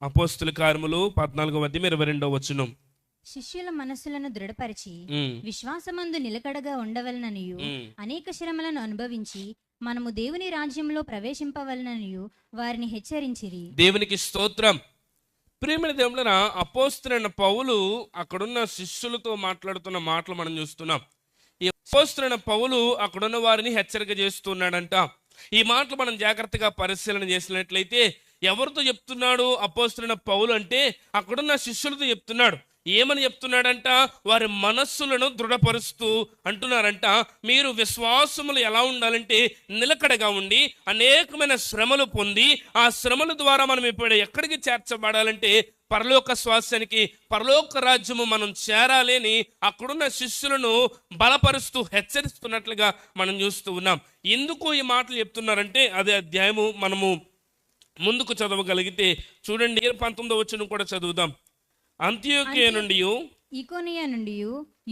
అపోస్తుల కార్యములు 14:22. శిష్యుల మనస్సులను దృఢపరిచి విశ్వాసమందు నిలకడగా ఉండవలననియు అనేక శ్రమలను అనుభవించి మనము దేవుని రాజ్యంలో ప్రవేశింపవలననియు వారిని హెచ్చరించిరి. దేవునికి స్తోత్రం. ప్రియమైన దేవుళ్ళరా, అపోస్తులైన పౌలు అక్కడున్న శిష్యులతో మాట్లాడుతున్న మాటలు మనం చూస్తున్నాం. ఈ అపోస్తులైన పౌలు అక్కడున్న వారిని హెచ్చరిక చేస్తున్నాడంట. ఈ మాటలు మనం జాగ్రత్తగా పరిశీలన చేసినట్లయితే ఎవరితో చెప్తున్నాడు అపోస్తులైన పౌలు అంటే అక్కడున్న శిష్యులతో చెప్తున్నాడు. ఏమని చెప్తున్నాడంట? వారి మనస్సులను దృఢపరుస్తూ అంటున్నారంట, మీరు విశ్వాసములు ఎలా ఉండాలంటే నిలకడగా ఉండి అనేకమైన శ్రమలు పొంది ఆ శ్రమల ద్వారా మనం ఇప్పుడు ఎక్కడికి చేర్చబడాలంటే పరలోక స్వాస్యానికి, పరలోక రాజ్యము మనం చేరాలి అని అక్కడున్న శిష్యులను బలపరుస్తూ హెచ్చరిస్తున్నట్లుగా మనం చూస్తూ ఉన్నాం. ఎందుకు ఈ మాటలు చెప్తున్నారంటే అదే అధ్యాయము మనము ముందుకు చదవగలిగితే చూడండి, 19వ వచనం కూడా చదువుదాం. అంత్యోకియ నుండి ఈకోనియా నుండి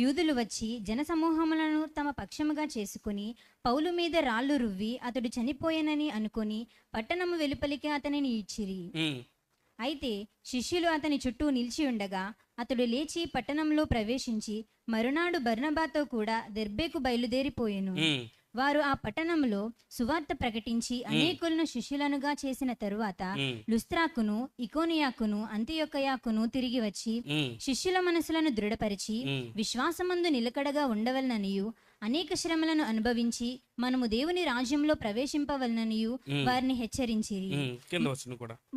యూదులు వచ్చి జనసమూహములను తమ పక్షముగా చేసుకుని పౌలు మీద రాళ్లు రువ్వి అతడు చనిపోయానని అనుకుని పట్టణము వెలుపలికి అతనిని ఇచ్చిరి. అయితే శిష్యులు అతని చుట్టూ నిలిచి ఉండగా అతడు లేచి పట్టణంలో ప్రవేశించి మరునాడు బర్నబాతో కూడా దెర్బేకు బయలుదేరిపోయెను. వారు ఆ పట్టణంలో సువార్త ప్రకటించి అనేకులను శిష్యులనుగా చేసిన తరువాత లుస్త్రాకును, ఇకోనియాకును, అంతియొకయాకును తిరిగి వచ్చి శిష్యుల మనసులను దృఢపరిచి విశ్వాసమందు నిలకడగా ఉండవలననియు అనేక శ్రమలను అనుభవించి మనము దేవుని రాజ్యంలో ప్రవేశింపవలననియు వారిని హెచ్చరించిరి.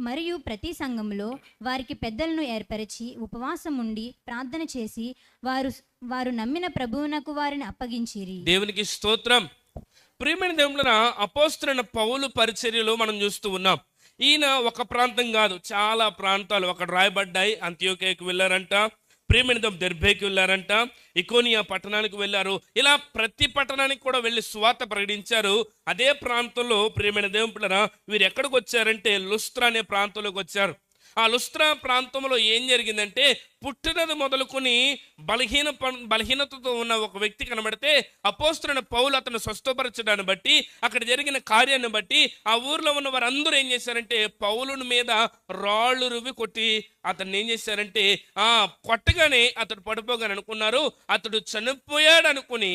మరియు ప్రతి సంఘంలో వారికి పెద్దలను ఏర్పరిచి ఉపవాసం ఉండి ప్రార్థన చేసి వారు నమ్మిన ప్రభువునకు వారిని అప్పగించిరి. దేవునికి స్తోత్రం. ప్రియమైన దేవుళ్ళరా, అపోస్తులైన పౌలు పరిచర్యలో మనం చూస్తూ ఉన్నాం. ఈయన ఒక ప్రాంతం కాదు, చాలా ప్రాంతాలు అక్కడ రాయబడ్డాయి. అంత్యోకియాకు వెళ్ళారంట, ప్రియమైన దెర్బేకి వెళ్ళారంట, ఇకోనియా పట్టణానికి వెళ్ళారు. ఇలా ప్రతి పట్టణానికి కూడా వెళ్ళి సువార్త ప్రకటించారు. అదే ప్రాంతంలో ప్రియమైన దేవుళ్ళరా వీరు ఎక్కడికి వచ్చారంటే లుస్త్రా అనే ప్రాంతంలోకి వచ్చారు. ఆ లుస్త్రా ప్రాంతంలో ఏం జరిగిందంటే పుట్టినది మొదలుకొని బలహీనతతో ఉన్న ఒక వ్యక్తి కనబడితే అపోస్తులైన పౌలు అతను స్వస్థపరచడాన్ని బట్టి అక్కడ జరిగిన కార్యాన్ని బట్టి ఆ ఊర్లో ఉన్న వారందరూ ఏం చేశారంటే పౌలుని మీద రాళ్ళు రువ్వి కొట్టి అతన్ని ఏం చేశారంటే కొట్టగానే అతడు పడిపోగానే అనుకున్నారు అతడు చనిపోయాడు అనుకుని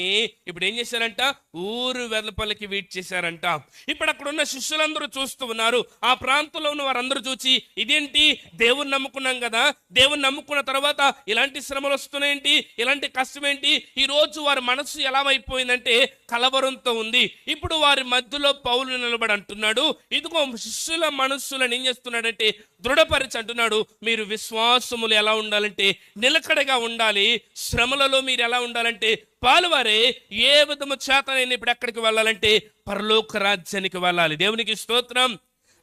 ఇప్పుడు ఏం చేశారంట ఊరు వెదలపల్లికి వీట్ చేశారంట. ఇప్పుడు అక్కడ ఉన్న శిష్యులందరూ చూస్తూ ఉన్నారు. ఆ ప్రాంతంలో ఉన్న వారందరూ చూసి ఇదేంటి, దేవుని నమ్ముకున్నాం కదా, దేవుని నమ్ముకున్న తర్వాత ఇలాంటి శ్రమలు వస్తున్నాయేంటి, ఇలాంటి కష్టం ఏంటి? ఈ రోజు వారి మనసు ఎలా అయిపోయిందంటే కలవరంతో ఉంది. ఇప్పుడు వారి మధ్యలో పౌలు నిలబడి అంటున్నాడు, ఇదిగో శిష్యుల మనస్సులను ఏం చేస్తున్నాడంటే దృఢపరిచి అంటున్నాడు, మీరు విశ్వాసములు ఎలా ఉండాలంటే నిలకడగా ఉండాలి, శ్రమలలో మీరు ఎలా ఉండాలంటే పాలువారే, ఏ విధము చేత నేను ఇప్పుడు ఎక్కడికి వెళ్ళాలంటే పరలోక రాజ్యానికి వెళ్ళాలి. దేవునికి స్తోత్రం,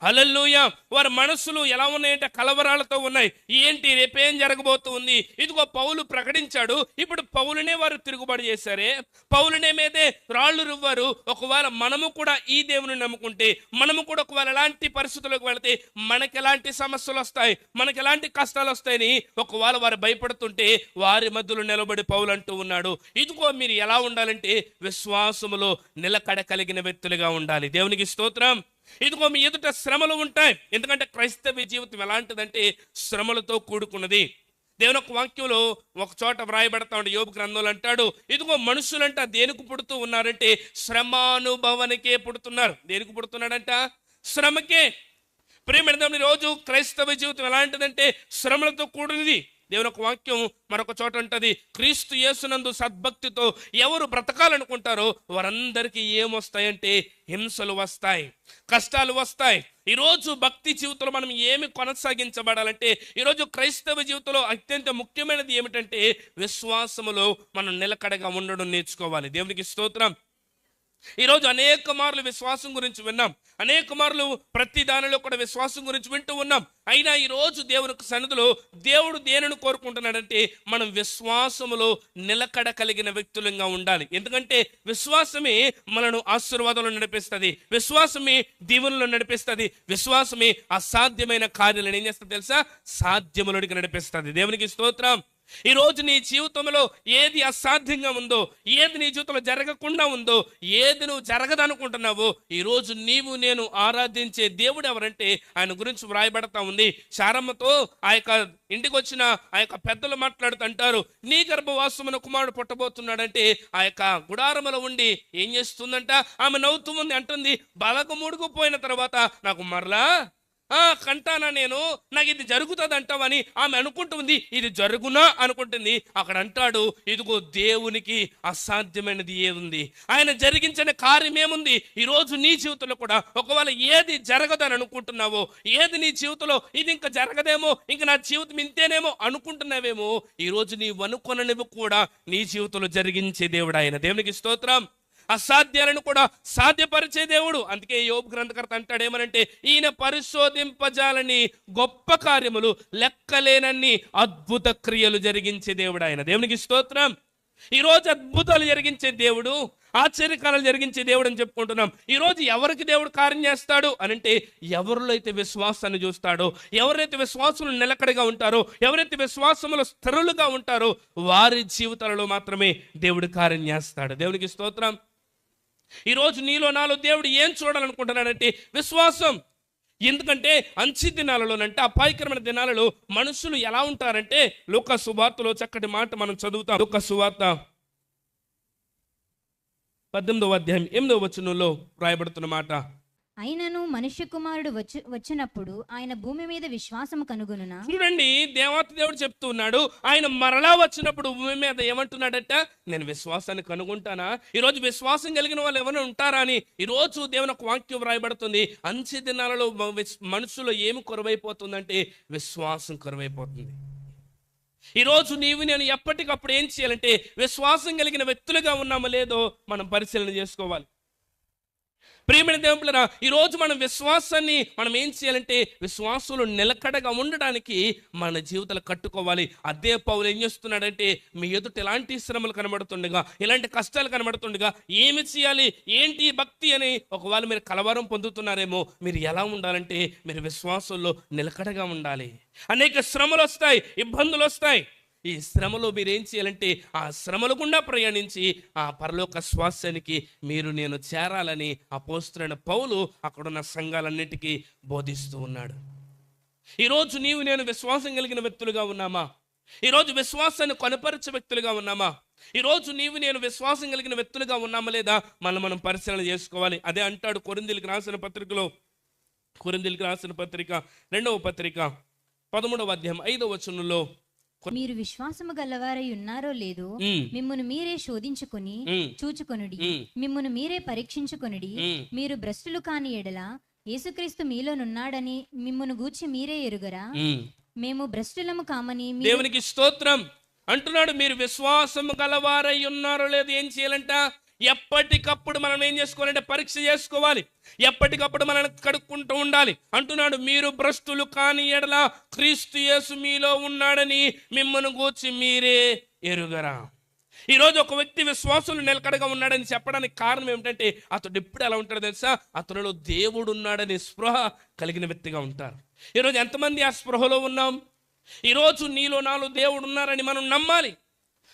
హల్లెలూయా. వారి మనస్సులు ఎలా ఉన్నాయంటే కలవరాలతో ఉన్నాయి. ఏంటి, రేపేం జరగబోతుంది? ఇదిగో పౌలు ప్రకటించాడు, ఇప్పుడు పౌలునే వారు తిరుగుబాటు చేశారే, పౌలునే మీదే రాళ్ళు రువ్వారు. ఒకవేళ మనము కూడా ఈ దేవుని నమ్ముకుంటే, మనము కూడా ఒకవేళ ఎలాంటి పరిస్థితులకు వెళితే మనకి ఎలాంటి సమస్యలు వస్తాయి, మనకి ఎలాంటి కష్టాలు వస్తాయని ఒకవేళ వారు భయపడుతుంటే వారి మధ్యలో నిలబడి పౌలు అంటూ ఉన్నాడు, ఇదిగో మీరు ఎలా ఉండాలంటే విశ్వాసములో నిలకడ కలిగిన వ్యక్తులుగా ఉండాలి. దేవునికి స్తోత్రం. ఇదిగో మీ ఎదుట శ్రమలు ఉంటాయి. ఎందుకంటే క్రైస్తవ జీవితం ఎలాంటిదంటే శ్రమలతో కూడుకున్నది. దేవుని ఒక వాక్యంలో ఒక చోట వ్రాయబడతా ఉండే యోబు గ్రంథంలో అంటాడు, ఇదిగో మనుషులంట దేనికి పుడుతూ ఉన్నారంటే శ్రమానుభవానికే పుడుతున్నారు. దేనికి పుడుతున్నాడంట? శ్రమకే. ప్రియమైన రోజు క్రైస్తవ జీవితం ఎలాంటిదంటే శ్రమలతో కూడినది. దేవుని ఒక వాక్యం మరొక చోట ఉంటుంది, క్రీస్తు యేసునందు సద్భక్తితో ఎవరు బ్రతకాలనుకుంటారో వారందరికీ ఏమొస్తాయంటే హింసలు వస్తాయి, కష్టాలు వస్తాయి. ఈరోజు భక్తి జీవితంలో మనం ఏమి కొనసాగించబడాలంటే ఈరోజు క్రైస్తవ జీవితంలో అత్యంత ముఖ్యమైనది ఏమిటంటే విశ్వాసములో మనం నిలకడగా ఉండడం నేర్చుకోవాలి. దేవునికి స్తోత్రం. ఈరోజు అనేక మార్లు విశ్వాసం గురించి విన్నాం, అనేక మార్లు ప్రతి దానిలో కూడా విశ్వాసం గురించి వింటూ ఉన్నాం. అయినా ఈరోజు దేవునికి సన్నిధిలో దేవుడు దేనిని కోరుకుంటున్నాడంటే మనం విశ్వాసములో నిలకడ కలిగిన వ్యక్తులంగా ఉండాలి. ఎందుకంటే విశ్వాసమే మనను ఆశీర్వాదంలో నడిపిస్తుంది, విశ్వాసమే దీవెనలో నడిపిస్తుంది, విశ్వాసమే అసాధ్యమైన కార్యాలను ఏం చేస్తుంది తెలుసా, సాధ్యములోనికి నడిపిస్తుంది. దేవునికి స్తోత్రం. ఈరోజు నీ జీవితంలో ఏది అసాధ్యంగా ఉందో, ఏది నీ జీవితంలో జరగకుండా ఉందో, ఏది నువ్వు జరగదనుకుంటున్నావో, ఈరోజు నీవు నేను ఆరాధించే దేవుడు ఎవరంటే ఆయన గురించి వ్రాయబడతా ఉంది. శారమ్మతో ఆ యొక్క ఇంటికి వచ్చిన ఆ యొక్క పెద్దలు మాట్లాడుతుంటారు, నీ గర్భవాసమున కుమారుడు పుట్టబోతున్నాడంటే ఆ యొక్క గుడారములో ఉండి ఏం చేస్తుందంట, ఆమె నవ్వుతూ ఉంది, అంటుంది బలకు ముడుకుపోయిన తర్వాత నాకు మరలా కంటానా నేను, నాకు ఇది జరుగుతుంది అంటావని ఆమె అనుకుంటుంది. ఇది జరుగునా అనుకుంటుంది. అక్కడ అంటాడు, ఇదిగో దేవునికి అసాధ్యమైనది ఏముంది, ఆయన జరిగించిన కార్యం ఏముంది. ఈరోజు నీ జీవితంలో కూడా ఒకవేళ ఏది జరగదని అనుకుంటున్నావో, ఏది నీ జీవితంలో ఇది ఇంకా జరగదేమో, ఇంకా నా జీవితం ఇంతేనేమో అనుకుంటున్నావేమో, ఈరోజు నీవు అనుకున్నవి కూడా నీ జీవితంలో జరిగించే దేవుడు ఆయన. దేవునికి స్తోత్రం. అసాధ్యాలను కూడా సాధ్యపరిచే దేవుడు. అందుకే యోబు గ్రంథకర్త అంటాడు ఏమనంటే, ఈయన పరిశోధింపజాలని గొప్ప కార్యములు, లెక్కలేనన్ని అద్భుత క్రియలు జరిగించే దేవుడు ఆయన. దేవునికి స్తోత్రం. ఈరోజు అద్భుతాలు జరిగించే దేవుడు, ఆశ్చర్యకారాలు జరిగించే దేవుడు అని చెప్పుకుంటున్నాం. ఈరోజు ఎవరికి దేవుడు కార్యం చేస్తాడు అనంటే, ఎవరిలో అయితే విశ్వాసాన్ని చూస్తాడో, ఎవరైతే విశ్వాసంలో నిలకడగా ఉంటారో, ఎవరైతే విశ్వాసంలో స్థిరులుగా ఉంటారో, వారి జీవితాలలో మాత్రమే దేవుడు కార్యం చేస్తాడు. దేవునికి స్తోత్రం. ఈరోజు నీలో నాలో దేవుడు ఏం చూడాలనుకుంటున్నాడంటే విశ్వాసం. ఎందుకంటే అంచె దినాలలోనంటే, అపాయకరమైన దినాలలో మనుషులు ఎలా ఉంటారంటే, లూకా సువార్తలో చక్కటి మాట మనం చదువుతాం. లూకా సువార్త 18వ అధ్యాయం 8వ వచనంలో రాయబడుతున్న మాట, అయినను మనుష్య కుమారుడు వచ్చినప్పుడు ఆయన భూమి మీద విశ్వాసము కనుగొనునా. చూడండి, దేవాతి దేవుడు చెప్తూ ఉన్నాడు, ఆయన మరలా వచ్చినప్పుడు భూమి మీద ఏమంటున్నాడట, నేను విశ్వాసాన్ని కనుగొంటానా. ఈరోజు విశ్వాసం కలిగిన వాళ్ళు ఎవరైనా ఉంటారా అని ఈరోజు దేవుని ఒక వాక్యం రాయబడుతుంది. అంచె దినాలలో మనుషులు ఏమి కొరవైపోతుందంటే విశ్వాసం కొరవైపోతుంది. ఈరోజు నీవు నేను ఎప్పటికప్పుడు ఏం చేయాలంటే విశ్వాసం కలిగిన వ్యక్తులుగా ఉన్నామో లేదో మనం పరిశీలన చేసుకోవాలి. ప్రియమైన దేవుళ్ళారా, ఈరోజు మనం విశ్వాసాన్ని మనం ఏం చేయాలంటే విశ్వాసంలో నిలకడగా ఉండడానికి మన జీవితాలు కట్టుకోవాలి. అదే పౌలు ఏం చేస్తున్నాడంటే, మీ ఎదుట ఎలాంటి శ్రమలు కనబడుతుండగా, ఇలాంటి కష్టాలు కనబడుతుండగా ఏమి చేయాలి, ఏంటి భక్తి అని ఒకవేళ మీరు కలవరం పొందుతున్నారేమో, మీరు ఎలా ఉండాలంటే మీరు విశ్వాసంలో నిలకడగా ఉండాలి. అనేక శ్రమలు వస్తాయి, ఇబ్బందులు వస్తాయి. ఈ శ్రమలో మీరు ఏం చేయాలంటే ఆ శ్రమల గుండా ప్రయాణించి ఆ పరలోక శ్వాసానికి మీరు నేను చేరాలని అపోస్తలుడైన పౌలు అక్కడున్న సంఘాలన్నిటికీ బోధిస్తూ ఉన్నాడు. ఈరోజు నీవు నేను విశ్వాసం కలిగిన వ్యక్తులుగా ఉన్నామా? ఈరోజు విశ్వాసాన్ని కొనపరిచే వ్యక్తులుగా ఉన్నామా? ఈరోజు నీవు నేను విశ్వాసం కలిగిన వ్యక్తులుగా ఉన్నామా లేదా మనం పరిశీలన చేసుకోవాలి. అదే అంటాడు కొరింథీయులకు రాసిన పత్రికలో, కొరింథీయులకు రాసిన పత్రిక 2వ పత్రిక 13వ అధ్యాయం 5వ వచనంలో, మీరు విశ్వాసము గలవారై ఉన్నారో లేదో మిమ్మును మీరే శోధించుకొని చూచుకొనుడి, మిమ్మును మీరే పరీక్షించుకొనుడి. మీరు భ్రష్టులు కాని ఎడల యేసుక్రీస్తు మీలోనున్నాడని మిమ్మును గూర్చి మీరే ఎరుగరా? మేము భ్రష్టులము కామని. దేవునికి స్తోత్రం. అంటున్నాడు, మీరు విశ్వాసము గలవారై ఉన్నారో లేదో ఏం చేయాలంట, ఎప్పటికప్పుడు మనం ఏం చేసుకోవాలంటే పరీక్ష చేసుకోవాలి. ఎప్పటికప్పుడు మనం కడుక్కుంటూ ఉండాలి. అంటున్నాడు, మీరు భ్రష్టులు కాని ఎడల క్రీస్తు యేసు మీలో ఉన్నాడని మిమ్మల్ని గూర్చి మీరే ఎరుగరా. ఈరోజు ఒక వ్యక్తి విశ్వాసంలో నిలకడగా ఉన్నాడని చెప్పడానికి కారణం ఏమిటంటే అతడు ఎప్పుడు ఎలా ఉంటాడో తెలుసా, అతనిలో దేవుడు ఉన్నాడని స్పృహ కలిగిన వ్యక్తిగా ఉంటారు. ఈరోజు ఎంతమంది ఆ స్పృహలో ఉన్నాం? ఈరోజు నీలో నాలో దేవుడు ఉన్నారని మనం నమ్మాలి.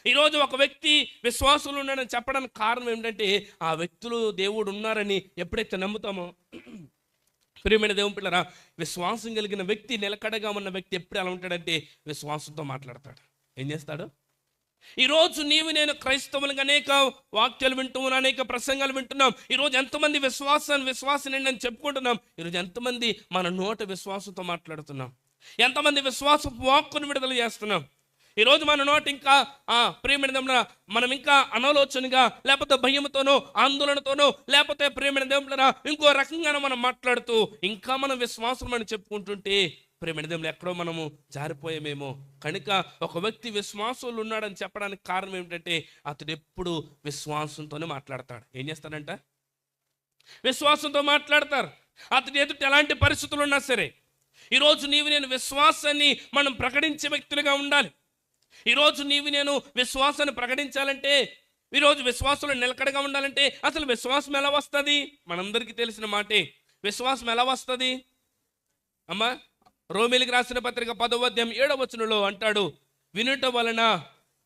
ఈరోజు ఒక వ్యక్తి విశ్వాసంలో ఉన్నాడని చెప్పడానికి కారణం ఏంటంటే ఆ వ్యక్తులు దేవుడు ఉన్నారని ఎప్పుడైతే నమ్ముతామో, ప్రియమైన దేవుని పిల్లరా, విశ్వాసం కలిగిన వ్యక్తి, నిలకడగా ఉన్న వ్యక్తి ఎప్పుడు ఎలా ఉంటాడంటే విశ్వాసంతో మాట్లాడతాడు. ఏం చేస్తాడు? ఈరోజు నీవు నేను క్రైస్తవులుగా అనేక వాక్యాలు వింటున్నాం, అనేక ప్రసంగాలు వింటున్నాం. ఈరోజు ఎంతమంది విశ్వాసం అని చెప్పుకుంటున్నాం. ఈరోజు ఎంతమంది మన నోట విశ్వాసంతో మాట్లాడుతున్నాం? ఎంతమంది విశ్వాస వాక్కును విడుదల చేస్తున్నాం? ఈరోజు మన నోట ఇంకా ప్రియమైన మనం ఇంకా అనాలోచనగా, లేకపోతే భయంతోనో, ఆందోళనతోనో, లేకపోతే ప్రియమైన దేవుళ్ళరా ఇంకో రకంగా మనం మాట్లాడుతూ ఇంకా మనం విశ్వాసం అని చెప్పుకుంటుంటే ప్రియమైన దేవుళ్ళు ఎక్కడో మనము జారిపోయామేమో. కనుక ఒక వ్యక్తి విశ్వాసంలో ఉన్నాడని చెప్పడానికి కారణం ఏమిటంటే అతడు ఎప్పుడు విశ్వాసంతోనే మాట్లాడతాడు. ఏం చేస్తాడంట? విశ్వాసంతో మాట్లాడతారు. అతడు ఎదుట ఎలాంటి పరిస్థితులు ఉన్నా సరే ఈరోజు నీవు నేను విశ్వాసాన్ని మనం ప్రకటించే వ్యక్తులుగా ఉండాలి. ఈరోజు నీవు నేను విశ్వాసాన్ని ప్రకటించాలంటే, ఈరోజు విశ్వాసంలో నిలకడగా ఉండాలంటే అసలు విశ్వాసం ఎలా వస్తుంది? మనందరికీ తెలిసిన మాటే. విశ్వాసం ఎలా వస్తుంది అమ్మా? రోమీయులకు రాసిన పత్రిక 10వ అధ్యాయం 7వ వచనంలో అంటాడు, వినుట వలన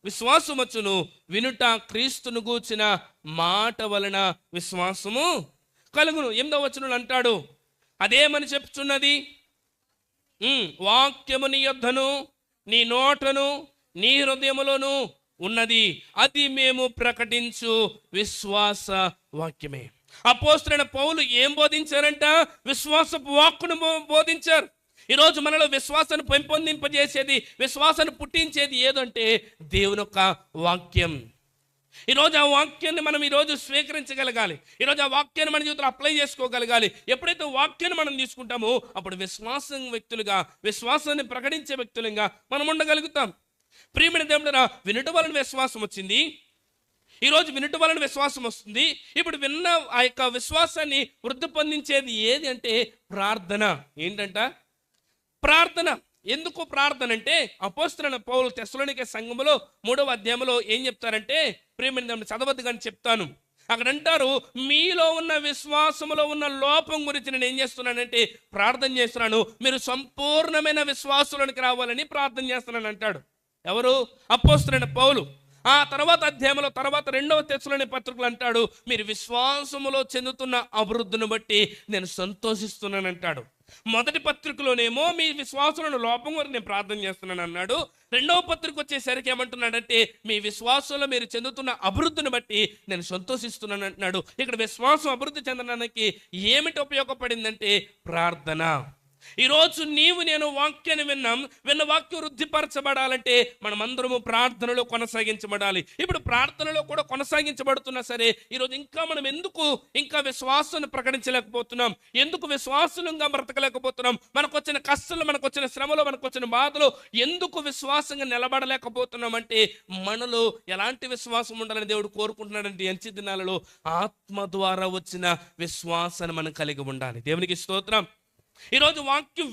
విశ్వాసం వచ్చును, వినుట క్రీస్తును గూర్చిన మాట వలన విశ్వాసము కలుగును. 8వ వచనంలో అంటాడు, అదేమని చెప్తున్నది? వాక్యము నీ యొద్దను నీ నోటను నీ హృదయములోను ఉన్నది, అది మేము ప్రకటించు విశ్వాస వాక్యమే. అపోస్తలుడైన పౌలు ఏం బోధించారంట? విశ్వాసపు వాక్కును బోధించారు. ఈరోజు మనలో విశ్వాసాన్ని పెంపొందింపజేసేది, విశ్వాసాన్ని పుట్టించేది ఏదంటే దేవుని యొక్క వాక్యం. ఈరోజు ఆ వాక్యాన్ని మనం ఈరోజు స్వీకరించగలగాలి. ఈరోజు ఆ వాక్యాన్ని మన జీవితంలో అప్లై చేసుకోగలగాలి. ఎప్పుడైతే వాక్యాన్ని మనం తీసుకుంటామో అప్పుడు విశ్వాసం వ్యక్తులుగా, విశ్వాసాన్ని ప్రకటించే వ్యక్తులుగా మనం ఉండగలుగుతాం. ప్రియమైన దేవుడా, వినుట వలన విశ్వాసం వచ్చింది. ఈరోజు వినుట వలన విశ్వాసం వస్తుంది. ఇప్పుడు విన్న ఆ యొక్క విశ్వాసాన్ని వృద్ధి పొందించేది ఏది అంటే ప్రార్థన. ఏంటంట? ప్రార్థన. ఎందుకు ప్రార్థన అంటే, అపోస్తలుడైన పౌలు తెస్సలోనికే సంఘములో 3వ అధ్యాయంలో ఏం చెప్తారంటే, ప్రియమైన దేవుని చదవద్దు కానీ చెప్తాను. అక్కడ అంటారు, మీలో ఉన్న విశ్వాసములో ఉన్న లోపం గురించి నేను ఏం చేస్తున్నానంటే ప్రార్థన చేస్తున్నాను, మీరు సంపూర్ణమైన విశ్వాసులోనికి రావాలని ప్రార్థన చేస్తున్నాను అంటాడు. ఎవరు? అపోస్తలుడైన పౌలు. ఆ తర్వాత అధ్యాయంలో తర్వాత 2వ తెస్సలోని పత్రికలు అంటాడు, మీరు విశ్వాసములో చెందుతున్న అభివృద్ధిని బట్టి నేను సంతోషిస్తున్నాను అంటాడు. మొదటి పత్రికలోనేమో మీ విశ్వాసంలో లోపం వరకు నేను ప్రార్థన చేస్తున్నాను అన్నాడు. 2వ పత్రిక వచ్చేసరికి ఏమంటున్నాడంటే మీ విశ్వాసంలో మీరు చెందుతున్న అభివృద్ధిని బట్టి నేను సంతోషిస్తున్నాను అంటున్నాడు. ఇక్కడ విశ్వాసం అభివృద్ధి చెందడానికి ఏమిటి ఉపయోగపడిందంటే ప్రార్థన. ఈరోజు నీవు నేను వాక్యాన్ని విన్న వాక్యం వృద్ధిపరచబడాలంటే మనమందరము ప్రార్థనలో కొనసాగించబడాలి. ఇప్పుడు ప్రార్థనలో కూడా కొనసాగించబడుతున్నా సరే ఈరోజు ఇంకా మనం ఇంకా విశ్వాసాన్ని ప్రకటించలేకపోతున్నాం? ఎందుకు విశ్వాసంగా బ్రతకలేకపోతున్నాం? మనకు వచ్చిన కష్టాలు, మనకు వచ్చిన శ్రమలు, మనకు వచ్చిన బాధలు ఎందుకు విశ్వాసంగా నిలబడలేకపోతున్నాం అంటే మనలో ఎలాంటి విశ్వాసం ఉండాలని దేవుడు కోరుకుంటున్నాడంటే అంచె దినాలలో ఆత్మ ద్వారా వచ్చిన విశ్వాసాన్ని మనం కలిగి ఉండాలి. దేవునికి స్తోత్రం. ఈరోజు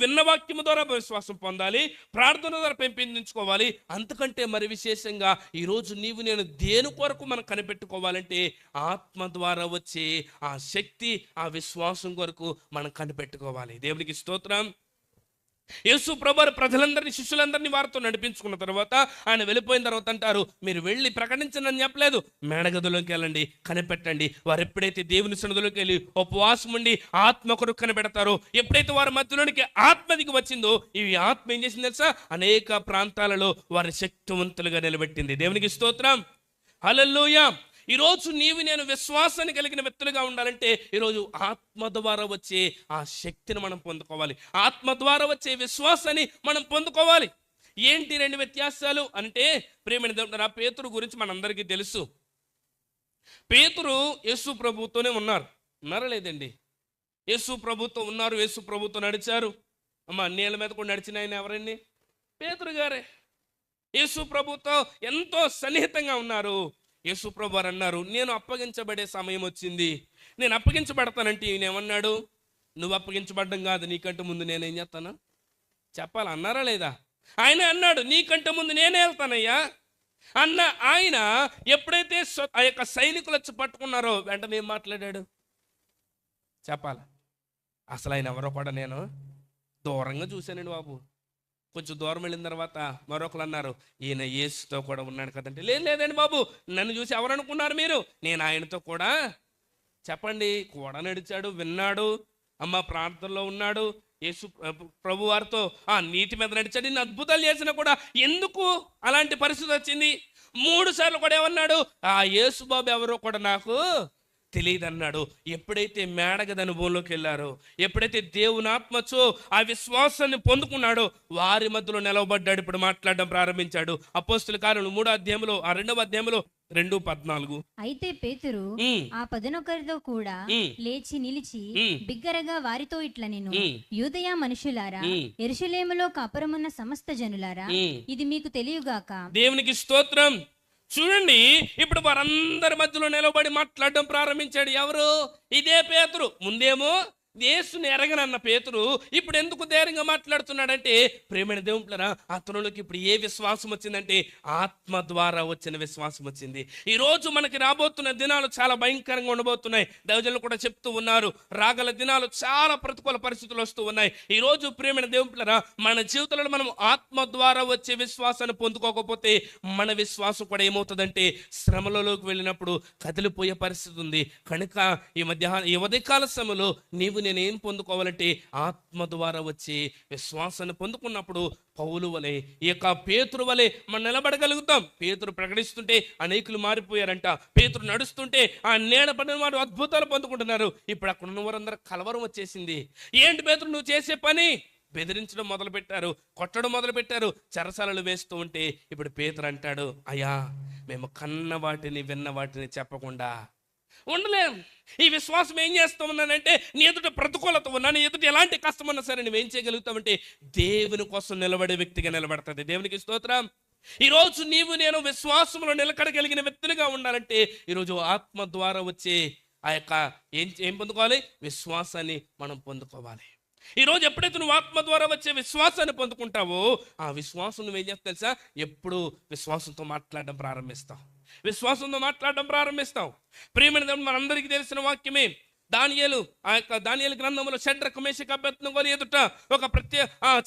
విన్న వాక్యము ద్వారా విశ్వాసం పొందాలి, ప్రార్థన ద్వారా పెంపొందించుకోవాలి. అంతకంటే మరి విశేషంగా ఈరోజు నీవు నేను దేని కొరకు మనం కనిపెట్టుకోవాలంటే ఆత్మ ద్వారా వచ్చే ఆ శక్తి, ఆ విశ్వాసం కొరకు మనం కనిపెట్టుకోవాలి. దేవునికి స్తోత్రం. యేసు ప్రభువు ప్రజలందరినీ, శిష్యులందరినీ వారితో నడిపించుకున్న తర్వాత ఆయన వెళ్ళిపోయిన తర్వాత అంటారు, మీరు వెళ్ళి ప్రకటించండి అని చెప్పలేదు, మేడగదిలోకి వెళ్ళండి, కనిపెట్టండి. వారు ఎప్పుడైతే దేవుని సన్నిధిలోకి వెళ్ళి ఉపవాసం ఉండి ఆత్మ కొరకు కనిపెడతారో, ఎప్పుడైతే వారి మధ్యలోనికి ఆత్మ దిగి వచ్చిందో, ఈ ఆత్మ ఏం చేసింది తెలుసా? అనేక ప్రాంతాలలో వారిని శక్తివంతులుగా నిలబెట్టింది. దేవునికి స్తోత్రం. హల్లెలూయా. ఈరోజు నీవు నేను విశ్వాసాన్ని కలిగిన వ్యక్తులుగా ఉండాలంటే ఈరోజు ఆత్మ ద్వారా వచ్చే ఆ శక్తిని మనం పొందుకోవాలి. ఆత్మ ద్వారా వచ్చే విశ్వాసాన్ని మనం పొందుకోవాలి. ఏంటి 2 వ్యత్యాసాలు అంటే, ప్రియమైన దేవుడా, పేతురు గురించి మనందరికీ తెలుసు. పేతురు యేసు ప్రభుతోనే ఉన్నారా లేదండి? యేసు ప్రభుతో ఉన్నారు, యేసు ప్రభుతో నడిచారు. నీళ్ళ మీద కూడా నడిచిన ఆయన ఎవరండి? పేతురు గారే. యేసు ప్రభుతో ఎంతో సన్నిహితంగా ఉన్నారు. యేసు ప్రభు వారు అన్నారు, నేను అప్పగించబడే సమయం వచ్చింది, నేను అప్పగించబడతానంటే ఈయన ఏమన్నాడు? నువ్వు అప్పగించబడ్డం కాదు, నీకంటే ముందు నేనేం చేస్తాను చెప్పాలి అన్నారా లేదా? ఆయన అన్నాడు, నీకంటే ముందు నేనే వెళ్తానయ్యా అన్న ఆయన ఎప్పుడైతే ఆ యొక్క సైనికులు వచ్చి పట్టుకున్నారో వెంటనే ఏం మాట్లాడాడు చెప్పాలి? అసలు ఆయన ఎవరో కూడా నేను దూరంగా చూశానండి బాబు. కొంచెం దూరం వెళ్ళిన తర్వాత మరొకరు అన్నారు, ఈయన యేసుతో కూడా ఉన్నాడు కదంటే. లేదండి బాబు, నన్ను చూసి ఎవరు అనుకున్నారు మీరు? నేను ఆయనతో కూడా చెప్పండి కూడా నడిచాడు, విన్నాడు, ప్రార్థనలో ఉన్నాడు, యేసు ప్రభు వారితో ఆ నీటి మీద నడిచాడు, ఇన్ని అద్భుతాలు చేసినా కూడా ఎందుకు అలాంటి పరిస్థితి వచ్చింది? 3 సార్లు కూడా ఏమన్నాడు? ఆ యేసు బాబు ఎవరో కూడా నాకు తెలియదు అన్నాడు. ఎప్పుడైతే మేడగది అనుభవంలోకి వెళ్ళారో, ఎప్పుడైతే దేవుని ఆత్మచో ఆ విశ్వాసాన్ని పొందుకున్నాడో వారి మధ్యలో నిలవబడ్డాడు. ఇప్పుడు మాట్లాడడం ప్రారంభించాడు. అపోస్తుల కార్యములు 3వ అధ్యాయంలో 2వ అధ్యాయంలో 2:14 అయితే పేతురు ఆ 11 కూడా లేచి నిలిచి బిగ్గరగా వారితో ఇట్లా, నేను యూదయ మనుషులారా, యెరూషలేములో కాపురమున్న సమస్త జనులారా, ఇది మీకు తెలియగాక. దేవునికి స్తోత్రం. చూడండి, ఇప్పుడు వారందరి మధ్యలో నిలబడి మాట్లాడడం ప్రారంభించాడు. ఎవరు? ఇదే పేతురు. ముందేమో యేసుని ఎరగనన్న పేతురు ఇప్పుడు ఎందుకు ధైర్యంగా మాట్లాడుతున్నాడంటే, ప్రేమైన దేవుళ్ళరా, అతనిలోకి ఇప్పుడు ఏ విశ్వాసం వచ్చిందంటే ఆత్మ ద్వారా వచ్చిన విశ్వాసం వచ్చింది. ఈరోజు మనకి రాబోతున్న దినాలు చాలా భయంకరంగా ఉండబోతున్నాయి. దైవజనులు కూడా చెప్తూ ఉన్నారు, రాగల దినాలు చాలా ప్రతికూల పరిస్థితులు వస్తూ ఉన్నాయి. ఈరోజు ప్రేమైన దేవుళ్ళరా, మన జీవితంలో మనం ఆత్మ ద్వారా వచ్చే విశ్వాసాన్ని పొందుకోకపోతే మన విశ్వాసం కూడా ఏమవుతుందంటే శ్రమలలోకి వెళ్ళినప్పుడు కదిలిపోయే పరిస్థితి ఉంది. కనుక ఈ ఉదయకాల సమయంలో నేనేం పొందుకోవాలంటే ఆత్మ ద్వారా వచ్చి విశ్వాసాన్ని పొందుకున్నప్పుడు పౌలు వలె, ఈ యొక్క పేతురు వలె మనం నిలబడగలుగుతాం. పేతురు ప్రకటిస్తుంటే అనేకులు మారిపోయారంట. పేతురు నడుస్తుంటే ఆ నీడ పడిన వారు అద్భుతాలు పొందుకుంటున్నారు. ఇప్పుడు అక్కడ ఉన్న వారందరూ కలవరం వచ్చేసింది. ఏంటి పేతురు నువ్వు చేసే పని? బెదిరించడం మొదలు పెట్టారు, కొట్టడం మొదలు పెట్టారు, చెరసాలలు వేస్తూ ఉంటే ఇప్పుడు పేతురు అంటాడు, అయ్యా మేము కన్న వాటిని విన్న వాటిని చెప్పకుండా ఉండలేం. ఈ విశ్వాసం ఏం చేస్తూ ఉన్నానంటే, నీ ఎదుట ప్రతికూలత ఉన్నా, నీ ఎదుట ఎలాంటి కష్టం ఉన్నా సరే నువ్వేం చేయగలుగుతావంటే దేవుని కోసం నిలబడే వ్యక్తిగా నిలబడుతుంది. దేవునికి స్తోత్రం. ఈరోజు నేను విశ్వాసంలో నిలకడగలిగిన వ్యక్తులుగా ఉండాలంటే ఈరోజు ఆత్మ ద్వారా వచ్చే ఆ యొక్క ఏం పొందుకోవాలి? విశ్వాసాన్ని మనం పొందుకోవాలి. ఈరోజు ఎప్పుడైతే నువ్వు ఆత్మ ద్వారా వచ్చే విశ్వాసాన్ని పొందుకుంటావో ఆ విశ్వాసం నువ్వేం చేస్తావు తెలుసా? ఎప్పుడు విశ్వాసంతో మాట్లాడడం ప్రారంభిస్తావు. ప్రియమైన దేవుడు, మనందరికీ తెలిసిన వాక్యమే. దానియేలు, ఆ యొక్క దానియేలు గ్రంథంలో షడ్రక్ మేషక్ అబేద్నెగోల ఎదుట ఒక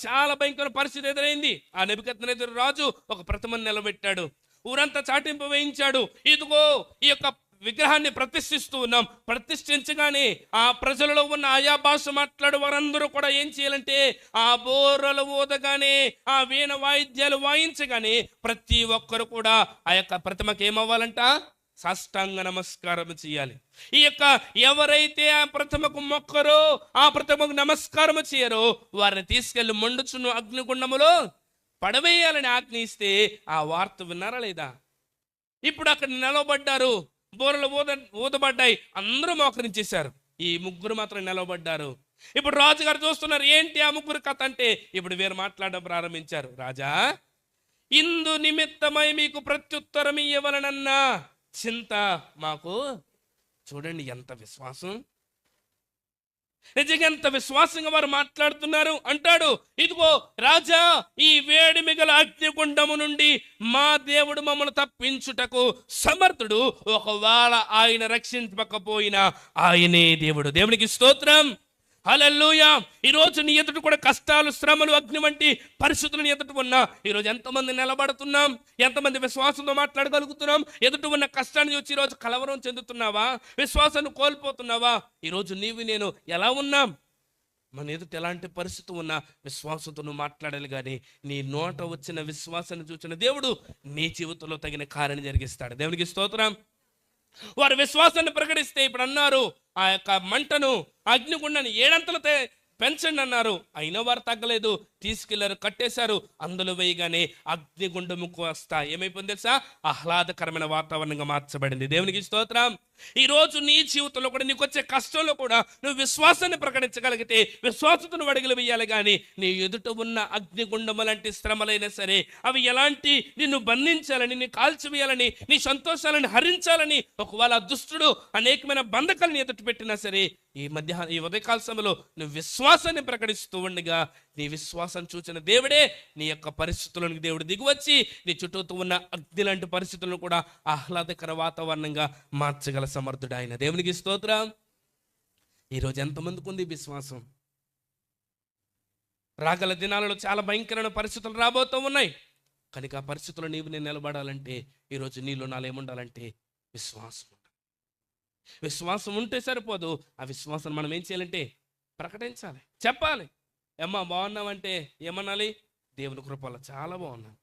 చాలా భయంకర పరిస్థితి ఎదురైంది. ఆ నెబుకద్నెజరు రాజు ఒక ప్రతిమను నిలబెట్టాడు, ఊరంతా చాటింపు వేయించాడు. ఇదిగో ఈ యొక్క విగ్రహాన్ని ప్రతిష్ఠిస్తూ ఉన్నాం. ప్రతిష్ఠించగానే ఆ ప్రజలలో ఉన్న ఆయా భాష మాట్లాడు వారందరూ కూడా ఏం చేయాలంటే ఆ బోరలు ఊదగానే, ఆ వీణ వాయిద్యాలు వాయించగానే ప్రతి ఒక్కరు కూడా ఆ యొక్క ప్రతిమకి ఏమవ్వాలంట? సాష్టాంగ నమస్కారం చేయాలి. ఈ యొక్క ఎవరైతే ఆ ప్రతిమకు మొక్కరో, ఆ ప్రతిమకు నమస్కారం చేయరో వారిని తీసుకెళ్లి మండుచున్న అగ్నిగుండములో పడవేయాలని ఆజ్ఞ ఇస్తే ఆ వార్త విన్నారా లేదా? ఇప్పుడు అక్కడ నిలబడ్డారు, బోరలు ఊదబడ్డాయి, అందరూ మోకరించేశారు. ఈ ముగ్గురు మాత్రం నిలబడ్డారు. ఇప్పుడు రాజుగారు చూస్తున్నారు, ఏంటి ఆ ముగ్గురు కథ అంటే ఇప్పుడు వీరు మాట్లాడడం ప్రారంభించారు. రాజా, ఇందు నిమిత్తమై మీకు ప్రత్యుత్తరం ఇవ్వవలనన్న చింత మాకు. చూడండి ఎంత విశ్వాసం, నిజంగా ఎంత విశ్వాసంగా వారు మాట్లాడుతున్నారు. అంటాడు, ఇదిగో రాజా, ఈ వేడిమి గల అగ్నిగుండము నుండి మా దేవుడు మమ్మల్ని తప్పించుటకు సమర్థుడు. ఒకవేళ ఆయన రక్షించకపోయినా ఆయనే దేవుడు. దేవునికి స్తోత్రం. హల్లెలూయా. ఈరోజు నీ ఎదుట కూడా కష్టాలు, శ్రమలు, అగ్ని వంటి పరిస్థితులు నీ ఎదుట ఉన్నా ఈరోజు ఎంతమంది నిలబడుతున్నాం? ఎంతమంది విశ్వాసంతో మాట్లాడగలుగుతున్నాం? ఎదుట ఉన్న కష్టాన్ని చూసి ఈరోజు కలవరం చెందుతున్నావా? విశ్వాసాన్ని కోల్పోతున్నావా? ఈరోజు నేను ఎలా ఉన్నాం? మన ఎదుట ఎలాంటి పరిస్థితి ఉన్నా విశ్వాసంతో నువ్వు మాట్లాడాలి. కానీ నీ నోట వచ్చిన విశ్వాసాన్ని చూసిన దేవుడు నీ జీవితంలో తగిన కార్యం జరిగిస్తాడు. దేవునికి స్తోత్రం. వారు విశ్వాసాన్ని ప్రకటిస్తే ఇప్పుడు అన్నారు, ఆ యొక్క మంటను, అగ్నిగుండాన్ని 7 అంతలు పెంచండి అన్నారు. అయినా వారు తగ్గలేదు, తీసుకెళ్లారు, కట్టేశారు. అందులో వేయగానే అగ్నిగుండముకు వస్తా ఏమైపోయింది తెలుసా? ఆహ్లాదకరమైన వాతావరణంగా మార్చబడింది. దేవునికి స్తోత్రం. ఈరోజు నీ జీవితంలో కూడా నీకు వచ్చే కష్టంలో కూడా నువ్వు విశ్వాసాన్ని ప్రకటించగలిగితే విశ్వాసతను అడుగులు వేయాలి. కానీ నీ ఎదుట ఉన్న అగ్నిగుండము లాంటి శ్రమలైనా సరే అవి ఎలాంటి నిన్ను బంధించాలని, నిన్ను కాల్చివేయాలని, నీ సంతోషాలను హరించాలని ఒకవేళ దుష్టుడు అనేకమైన బంధకాలను ఎదుట పెట్టినా సరే ఈ ఉదయకాల సమయంలో నువ్వు విశ్వాసాన్ని ప్రకటిస్తూ ఉండగా నీ విశ్వాసం చూచిన దేవుడే నీ యొక్క పరిస్థితులను దేవుడు దిగువచ్చి నీ చుట్టూతో ఉన్న అగ్ని లాంటి పరిస్థితులను కూడా ఆహ్లాదకర వాతావరణంగా మార్చగల సమర్థుడు ఆయన. దేవునికి స్తోత్రం. ఈరోజు ఎంతమందికి ఉంది విశ్వాసం? రాగల దినాలలో చాలా భయంకరమైన పరిస్థితులు రాబోతూ ఉన్నాయి. కనుక ఆ పరిస్థితుల్లో నేను నిలబడాలంటే ఈరోజు నీలో నాలో ఏముండాలంటే విశ్వాసం. విశ్వాసం ఉంటే సరిపోదు, ఆ విశ్వాసం మనం ఏం చేయాలంటే ప్రకటించాలి, చెప్పాలి. ఏమ్మా బాగున్నామంటే ఏమనాలి? దేవుని కృపలో చాలా బాగున్నాం.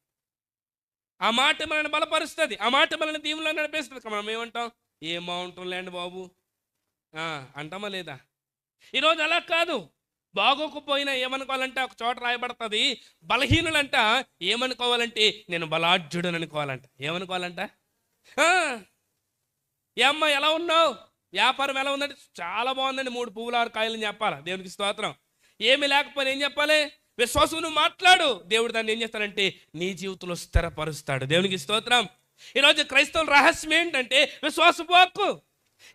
ఆ మాట మనల్ని బలపరుస్తుంది, ఆ మాట మనల్ని దీవుల్లో నడిపిస్తుంది. మనం ఏమంటాం? ఏం బాగుంటుంలేండి బాబు అంటామా లేదా? ఈరోజు అలా కాదు. బాగోకపోయినా ఏమనుకోవాలంటే ఒక చోట రాయబడుతుంది, బలహీనులంట ఏమనుకోవాలంటే నేను బలాఢ్యుడని అనుకోవాలంట. ఏమనుకోవాలంట? ఏమ్మా ఎలా ఉన్నావు? వ్యాపారం ఎలా ఉందంటే చాలా బాగుందండి, 3 పువ్వులు 6 కాయలని చెప్పాలి. దేవునికి స్తోత్రం. ఏమి లేకపోయినా ఏం చెప్పాలి? విశ్వాసం నువ్వు మాట్లాడు. దేవుడు దాన్ని ఏం చేస్తాడంటే నీ జీవితంలో స్థిరపరుస్తాడు. దేవునికి స్తోత్రం. ఈరోజు క్రైస్తవుల రహస్యం ఏంటంటే విశ్వాసపు వాక్కు.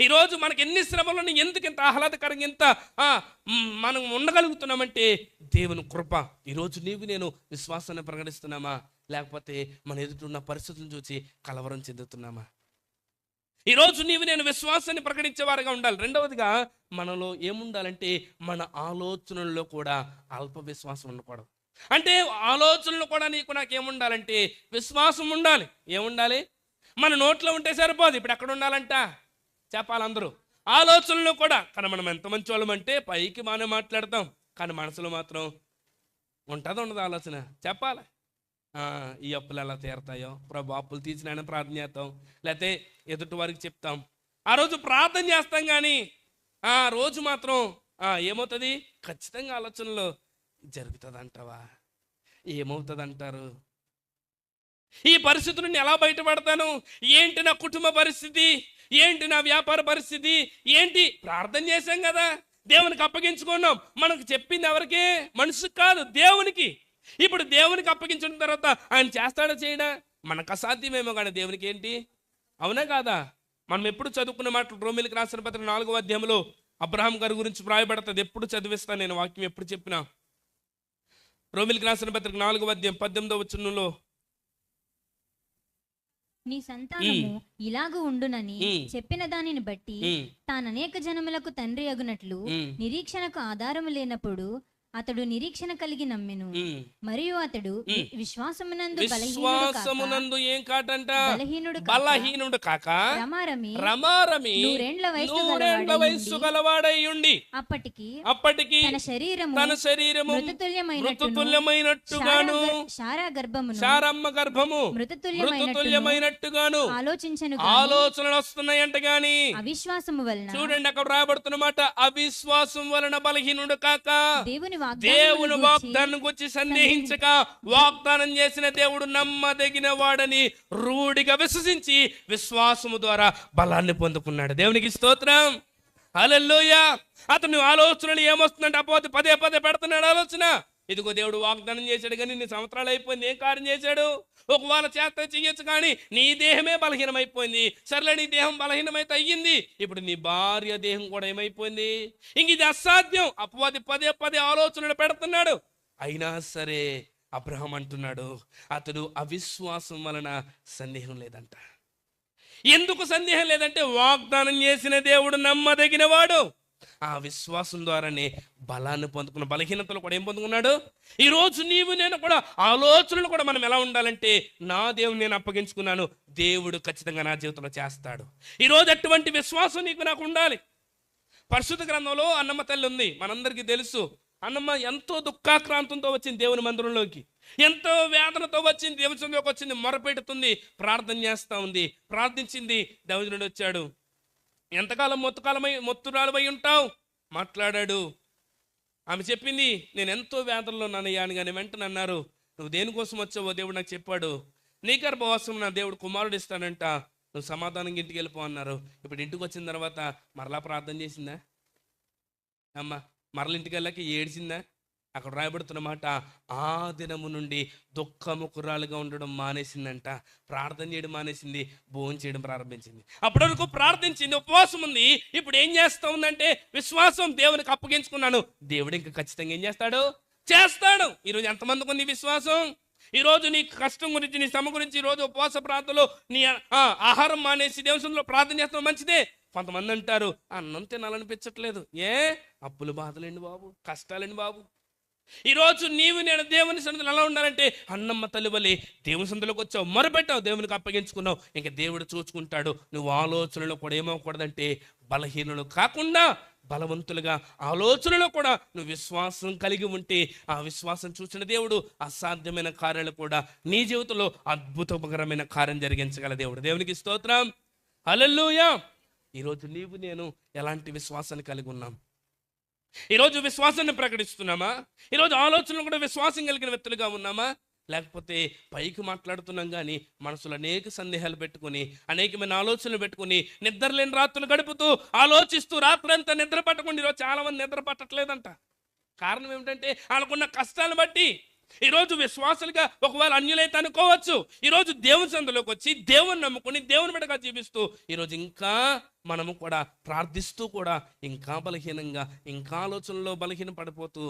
ఈరోజు మనకి ఎన్ని శ్రమలను ఎందుకు ఇంత ఆహ్లాదకరంగా ఇంత మనం ఉండగలుగుతున్నామంటే దేవుని కృప. ఈరోజు నీవు నేను విశ్వాసాన్ని ప్రకటిస్తున్నామా, లేకపోతే మన ఎదుటిన్న పరిస్థితులను చూసి కలవరం చెందుతున్నామా? ఈరోజు నీవు నేను విశ్వాసాన్ని ప్రకటించేవారుగా ఉండాలి. రెండవదిగా మనలో ఏముండాలంటే మన ఆలోచనల్లో కూడా అల్ప విశ్వాసం ఉండకూడదు. అంటే ఆలోచనలు కూడా నీకు నాకేముండాలంటే విశ్వాసం ఉండాలి. ఏముండాలి? మన నోట్లో ఉంటే సరిపోదు. ఇప్పుడు ఎక్కడ ఉండాలంట చెప్పాలి అందరూ. ఆలోచనలు కూడా. కానీ మనం ఎంత మంచి వాళ్ళమంటే పైకి మనం మాట్లాడతాం, కానీ మనసులో మాత్రం ఉంటుంది ఉండదు ఆలోచన. చెప్పాలి ఈ అప్పులు ఎలా తీరుతాయో, ప్రభు అప్పులు తీర్చినాయని ప్రార్థన చేస్తాం, లేకపోతే ఎదుటి వారికి చెప్తాం. ఆ రోజు ప్రార్థన చేస్తాం, కానీ ఆ రోజు మాత్రం ఏమవుతుంది? ఖచ్చితంగా ఆలోచనలో జరుగుతుంది అంటావా? ఏమవుతుంది అంటారు? ఈ పరిస్థితి నుండి ఎలా బయటపడతాను? ఏంటి నా కుటుంబ పరిస్థితి, ఏంటి నా వ్యాపార పరిస్థితి, ఏంటి? ప్రార్థన చేశాం కదా, దేవునికి అప్పగించుకున్నాం. మనకు చెప్పింది ఎవరికి? మనిషికి కాదు, దేవునికి. ఇప్పుడు దేవునికి అప్పగించిన తర్వాత ఆయన చేస్తాడా చేయడా? మనకు అసాధ్యమేమో, కానీ దేవునికి ఏంటి? అవునా కాదా? మనం ఎప్పుడు చదువుకున్న మాటలు రోమీయులకు రాసిన పత్రిక 4వ అధ్యాయంలో అబ్రహాం గారి గురించి వ్రాయబడుతుంది. ఎప్పుడు చదివిస్తాను నేను వాక్యం, ఎప్పుడు చెప్పినా. రోమీయులకు రాసిన పత్రిక 4వ అధ్యాయం 18వ వచనంలో, నీ సంతానము ఇలాగు ఉండునని చెప్పిన దానిని బట్టి తాననేక జనములకు తండ్రి అగునట్లు నిరీక్షణకు ఆధారము లేనప్పుడు అతడు నిరీక్షణ కలిగి నమ్మెను. మరియు అతడు విశ్వాసమునందు ఏం కాటంట? బలహీనుడు కాక రమారమి నూరేండ్ల వయస్సు గలవాడై ఉండి అప్పటికి తన శరీరము మృతతుల్యమైనట్టుగాను శారమ్మ గర్భము మృతతుల్యమైనట్టుగాను ఆలోచనలు వస్తున్నాయంట. గాని అవిశ్వాసము వలన, చూడండి అక్కడ రాబడుతున్నమాట, అవిశ్వాసం వలన బలహీనుడు కాక దేవుని వాగ్దానం గురించి సందేహించక వాగ్దానం చేసిన దేవుడు నమ్మదగిన వాడని రూఢిగా విశ్వసించి విశ్వాసము ద్వారా బలాన్ని పొందుకున్నాడు. దేవునికి స్తోత్రం, హల్లెలూయా. అతను ఆలోచనలు ఏమొస్తుందంటే అపోతే పదే పదే పెడుతున్నాడు ఆలోచన. ఇదిగో దేవుడు వాగ్దానం చేశాడు, కానీ నీ సంవత్సరాలు అయిపోయింది, ఏం కార్యం చేశాడు? ఒకవేళ చేత చెయ్యొచ్చు, కానీ నీ దేహమే బలహీనమైపోయింది. సర్లే, నీ దేహం బలహీనమైతే అయ్యింది, ఇప్పుడు నీ భార్య దేహం కూడా ఏమైపోయింది? ఇంక ఇది అసాధ్యం. అపవాది పదే పదే ఆలోచనలు పెడుతున్నాడు. అయినా సరే అబ్రహాం అంటున్నాడు, అతడు అవిశ్వాసం వలన సందేహం లేదంట. ఎందుకు సందేహం లేదంటే వాగ్దానం చేసిన దేవుడు నమ్మదగిన వాడు. ఆ విశ్వాసం ద్వారానే బలాన్ని పొందుకున్న, బలహీనతలు కూడా ఏం పొందుకున్నాడు? ఈరోజు నీవు నేను కూడా ఆలోచనలు కూడా మనం ఎలా ఉండాలంటే, నా దేవుని నేను అప్పగించుకున్నాను, దేవుడు ఖచ్చితంగా నా జీవితంలో చేస్తాడు. ఈరోజు అటువంటి విశ్వాసం నీకు నాకు ఉండాలి. పరిశుద్ధ గ్రంథంలో అన్నమ్మ తల్లి ఉంది, మనందరికీ తెలుసు. అన్నమ్మ ఎంతో దుఃఖాక్రాంతంతో వచ్చింది దేవుని మందిరంలోకి, ఎంతో వేదనతో వచ్చింది దేవుని సన్నిధిలోకి వచ్చింది, మొరపెడుతుంది, ప్రార్థన చేస్తూ ఉంది. ప్రార్థించింది, దేవుడు వచ్చాడు. ఎంతకాలం మొత్తురాలమై ఉంటావు? మాట్లాడాడు. ఆమె చెప్పింది, నేను ఎంతో వేదనలో నానయ్యా అని. కానీ వెంటనే అన్నారు, నువ్వు దేనికోసం వచ్చావో దేవుడు నాకు చెప్పాడు, నీ గర్భవాసం నా దేవుడు కుమారుడు ఇస్తాడంట, నువ్వు సమాధానంగా ఇంటికి వెళ్ళిపో అన్నారు. ఇప్పుడు ఇంటికి వచ్చిన తర్వాత మరలా ప్రార్థన చేసిందా అమ్మ? మరల ఇంటికి వెళ్ళాక ఏడ్చిందా? అక్కడ రాయబడుతున్న మాట, ఆ దినము నుండి దుఃఖముకురాలుగా ఉండడం మానేసిందంట, ప్రార్థన చేయడం మానేసింది, భోజనం చేయడం ప్రారంభించింది. అప్పటి వరకు ప్రార్థించింది, ఉపవాసం ఉంది. ఇప్పుడు ఏం చేస్తా ఉందంటే విశ్వాసం, దేవునికి అప్పగించుకున్నాను, దేవుడు ఇంకా ఖచ్చితంగా ఏం చేస్తాడు? చేస్తాడు. ఈరోజు ఎంతమందికి ఉంది విశ్వాసం? ఈరోజు నీ కష్టం గురించి, నీ శ్రమ గురించి ఈరోజు ఉపవాస ప్రార్థనలో నీ ఆహారం మానేసి దేవునిలో ప్రార్థన చేస్తాం, మంచిదే. కొంతమంది అంటారు, అన్నం తినాలనిపించట్లేదు. అప్పులు బాధలండి బాబు, కష్టాలండి బాబు. ఈరోజు నీవు నేను దేవుని సన్నిధిలో ఎలా ఉండాలంటే, అన్నమ్మ తల్లి వలె దేవుని సన్నిధిలోకి వచ్చావు, మొరపెట్టావు, దేవునికి అప్పగించుకున్నావు, ఇంకా దేవుడు చూసుకుంటాడు. నువ్వు ఆలోచనలో కూడా ఏమవకూడదంటే బలహీనులు కాకుండా బలవంతులుగా, ఆలోచనలో కూడా నువ్వు విశ్వాసం కలిగి ఉంటే ఆ విశ్వాసం చూసిన దేవుడు అసాధ్యమైన కార్యాలు కూడా నీ జీవితంలో అద్భుతకరమైన కార్యం జరిగించగల దేవుడు. దేవునికి స్తోత్రం, హల్లెలూయా. ఈరోజు నీవు నేను ఎలాంటి విశ్వాసాన్ని కలిగి ఉన్నాం? ఈరోజు విశ్వాసాన్ని ప్రకటిస్తున్నామా? ఈరోజు ఆలోచనలు కూడా విశ్వాసం కలిగిన వ్యక్తులుగా ఉన్నామా? లేకపోతే పైకి మాట్లాడుతున్నాం కానీ మనసులో అనేక సందేహాలు పెట్టుకుని, అనేకమైన ఆలోచనలు పెట్టుకుని, నిద్రలేని రాత్రులు గడుపుతూ ఆలోచిస్తూ రాత్రంతా నిద్ర పట్టకుండా ఈరోజు చాలామంది నిద్ర పట్టట్లేదంట. కారణం ఏమిటంటే వాళ్ళకున్న కష్టాలను బట్టి. ఈరోజు విశ్వాసాలుగా ఒకవేళ అన్యులైతే అనుకోవచ్చు, ఈరోజు దేవుని సందులోకి వచ్చి దేవుని నమ్ముకుని దేవుని బిడ్డగా జీవిస్తూ ఈరోజు ఇంకా మనము కూడా ప్రార్థిస్తూ కూడా ఇంకా బలహీనంగా, ఇంకా ఆలోచనలో బలహీన పడిపోతూ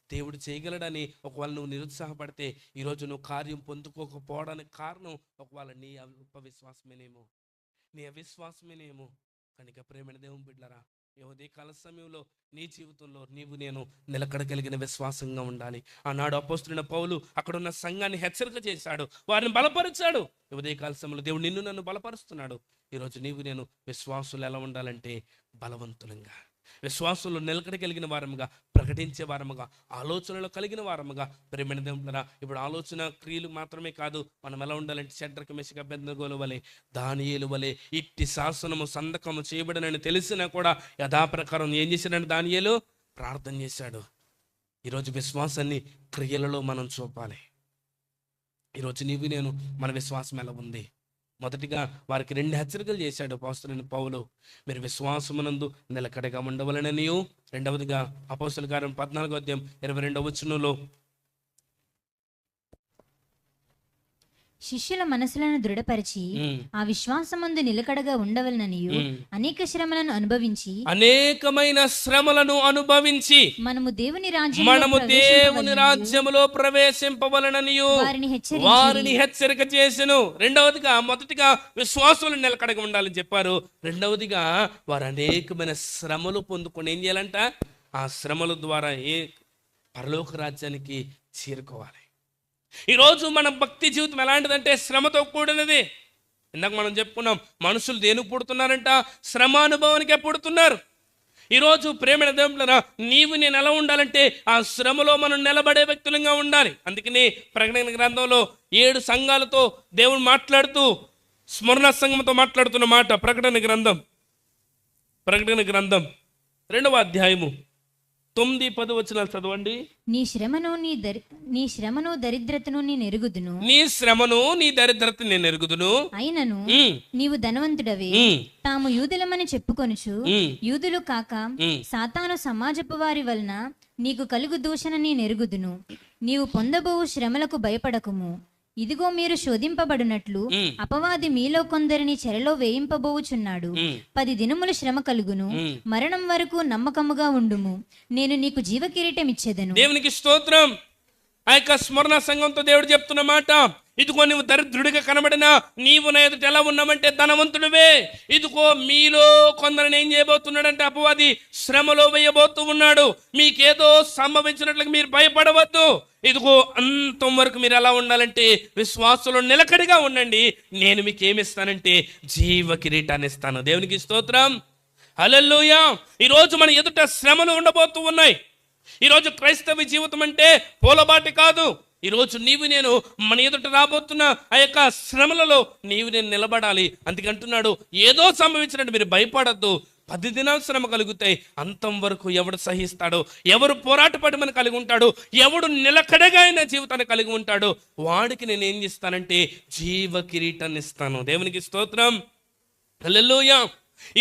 దేవుడు చేయగలడని ఒకవేళ నువ్వు నిరుత్సాహపడితే ఈరోజు నువ్వు కార్యం పొందుకోకపోవడానికి కారణం ఒకవేళ నీ అల్ప విశ్వాసమేనేమో, నీ అవిశ్వాసమేనేమో. కనుక ప్రేమైన దేవుని బిడ్డలారా, ఈ ఉదయకాల సమయంలో నీ జీవితంలో నేను నిలకడగలిగిన విశ్వాసంగా ఉండాలి. ఆనాడు అపోస్తలుడైన పౌలు అక్కడ ఉన్న సంఘాన్ని హెచ్చరిక చేశాడు, వారిని బలపరిచాడు. ఈ ఉదయకాల సమయంలో దేవుడు నిన్ను నన్ను బలపరుస్తున్నాడు. ఈరోజు నేను విశ్వాసులు ఎలా ఉండాలంటే బలవంతులంగా, విశ్వాసంలో నిలకడ కలిగిన వారముగా, ప్రకటించే వారముగా, ఆలోచనలు కలిగిన వారముగా. ప్రేమైన దేవుడా, ఇప్పుడు ఆలోచన క్రియలు మాత్రమే కాదు, మనం ఎలా ఉండాలంటే షడ్రక మెషక అబేద్నెగోల వలె, దానియేలు వలె ఇట్టి శాసనము సంతకము చేయబడనని తెలిసినా కూడా యథాప్రకారం ఏం చేశాడని దానియేలు ప్రార్థన చేశాడు. ఈరోజు విశ్వాసాన్ని క్రియలలో మనం చూపాలి. ఈరోజు నేను మన విశ్వాసం ఎలా ఉంది? మొదటిగా వారికి 2 హెచ్చరికలు చేశాడు అపోస్తలుడైన పౌలు. మీరు విశ్వాసమునందు నిలకడగా ఉండవలననియు, రెండవదిగా అపోస్తలుల కార్యం 14వ అధ్యాయం 22వ వచనంలో శిష్యుల మనసులను దృఢపరిచి ఆ విశ్వాసమందు నిలకడగా ఉండవలననియు అనేక శ్రమలను అనేకమైన శ్రమలను అనుభవించి మనము దేవుని రాజ్యములో ప్రవేశింపవలననియు వారిని హెచ్చరిక చేసెను. రెండవదిగా, మొదటిగా విశ్వాసులు నిలకడగా ఉండాలని చెప్పారు. రెండవదిగా వారు అనేకమైన శ్రమలు పొందుకొని ఏం చేయాలంట? ఆ శ్రమల ద్వారా పరలోక రాజ్యానికి చేరుకోవాలి. ఈరోజు మన భక్తి జీవితం ఎలాంటిదంటే శ్రమతో కూడినది. ఇందాక మనం చెప్పుకున్నాం, మనుషులు దేనికి పుడుతున్నారంట? శ్రమ అనుభవానికే పుడుతున్నారు. ఈరోజు ప్రేమైన దేవుడా, నేను ఎలా ఉండాలంటే ఆ శ్రమలో మనం నిలబడే వ్యక్తులంగా ఉండాలి. అందుకని ప్రకటన గ్రంథంలో 7 సంఘాలతో దేవుడు మాట్లాడుతూ స్మరణ సంఘంతో మాట్లాడుతున్న మాట, ప్రకటన గ్రంథం 2వ అధ్యాయము 9-10 వచనాలు చదవండి. నీ శ్రమను దరిద్రతను నేను ఎరుగుదును. అయినను నీవు ధనవంతుడవే, తాము యూదులమని చెప్పుకొనుచు యూదులు కాక సాతాను సమాజపు వారి వలన నీకు కలుగు దూషణ నేను ఎరుగుదును. నీవు పొందబోవు శ్రమలకు భయపడకుము. ఇదిగో మీరు శోధింపబడినట్లు అపవాది మీలో కొందరిని చెరలో వేయింపబోవుచున్నాడు. 10 దినములు శ్రమ కలుగును. మరణం వరకు నమ్మకముగా ఉండుము. నేను నీకు జీవ కిరీటం ఇచ్చేదను. దేవునికి స్తోత్రం. ఆ యొక్క స్మరణ సంఘంతో దేవుడు చెప్తున్న మాట, ఇదిగో నువ్వు దరిద్రుడిగా కనబడినా నీవు నా ఎదుట ఎలా ఉన్నామంటే ధనవంతుడివే. ఇదిగో మీలో కొందరిని ఏం చేయబోతున్నాడంటే అపవాది శ్రమలో వేయబోతూ ఉన్నాడు. మీకేదో సంభవించినట్లుగా మీరు భయపడవద్దు. ఇదిగో అంతం వరకు మీరు ఎలా ఉండాలంటే విశ్వాసంలో నిలకడగా ఉండండి. నేను మీకు ఏమిస్తానంటే జీవ కిరీటాన్ని ఇస్తాను. దేవునికి స్తోత్రం. హల్లెలూయా. ఈరోజు మన ఎదుట శ్రమలు ఉండబోతూ ఉన్నాయి. ఈరోజు క్రైస్తవ జీవితం అంటే పూలబాటి కాదు. ఈరోజు నేను మన ఎదుట రాబోతున్న ఆ యొక్క శ్రమలలో నేను నిలబడాలి. అందుకంటున్నాడు, ఏదో సంభవించినట్టు మీరు భయపడద్దు. 10 దినాలు శ్రమ కలుగుతాయి. అంతం వరకు ఎవడు సహిస్తాడో, ఎవరు పోరాట పడమని కలిగి ఉంటాడో, ఎవడు నిలకడగా అయిన జీవితాన్ని కలిగి ఉంటాడో వాడికి నేను ఏం చేస్తానంటే జీవ కిరీటాన్ని ఇస్తాను. దేవునికి స్తోత్రం. హల్లెలూయా.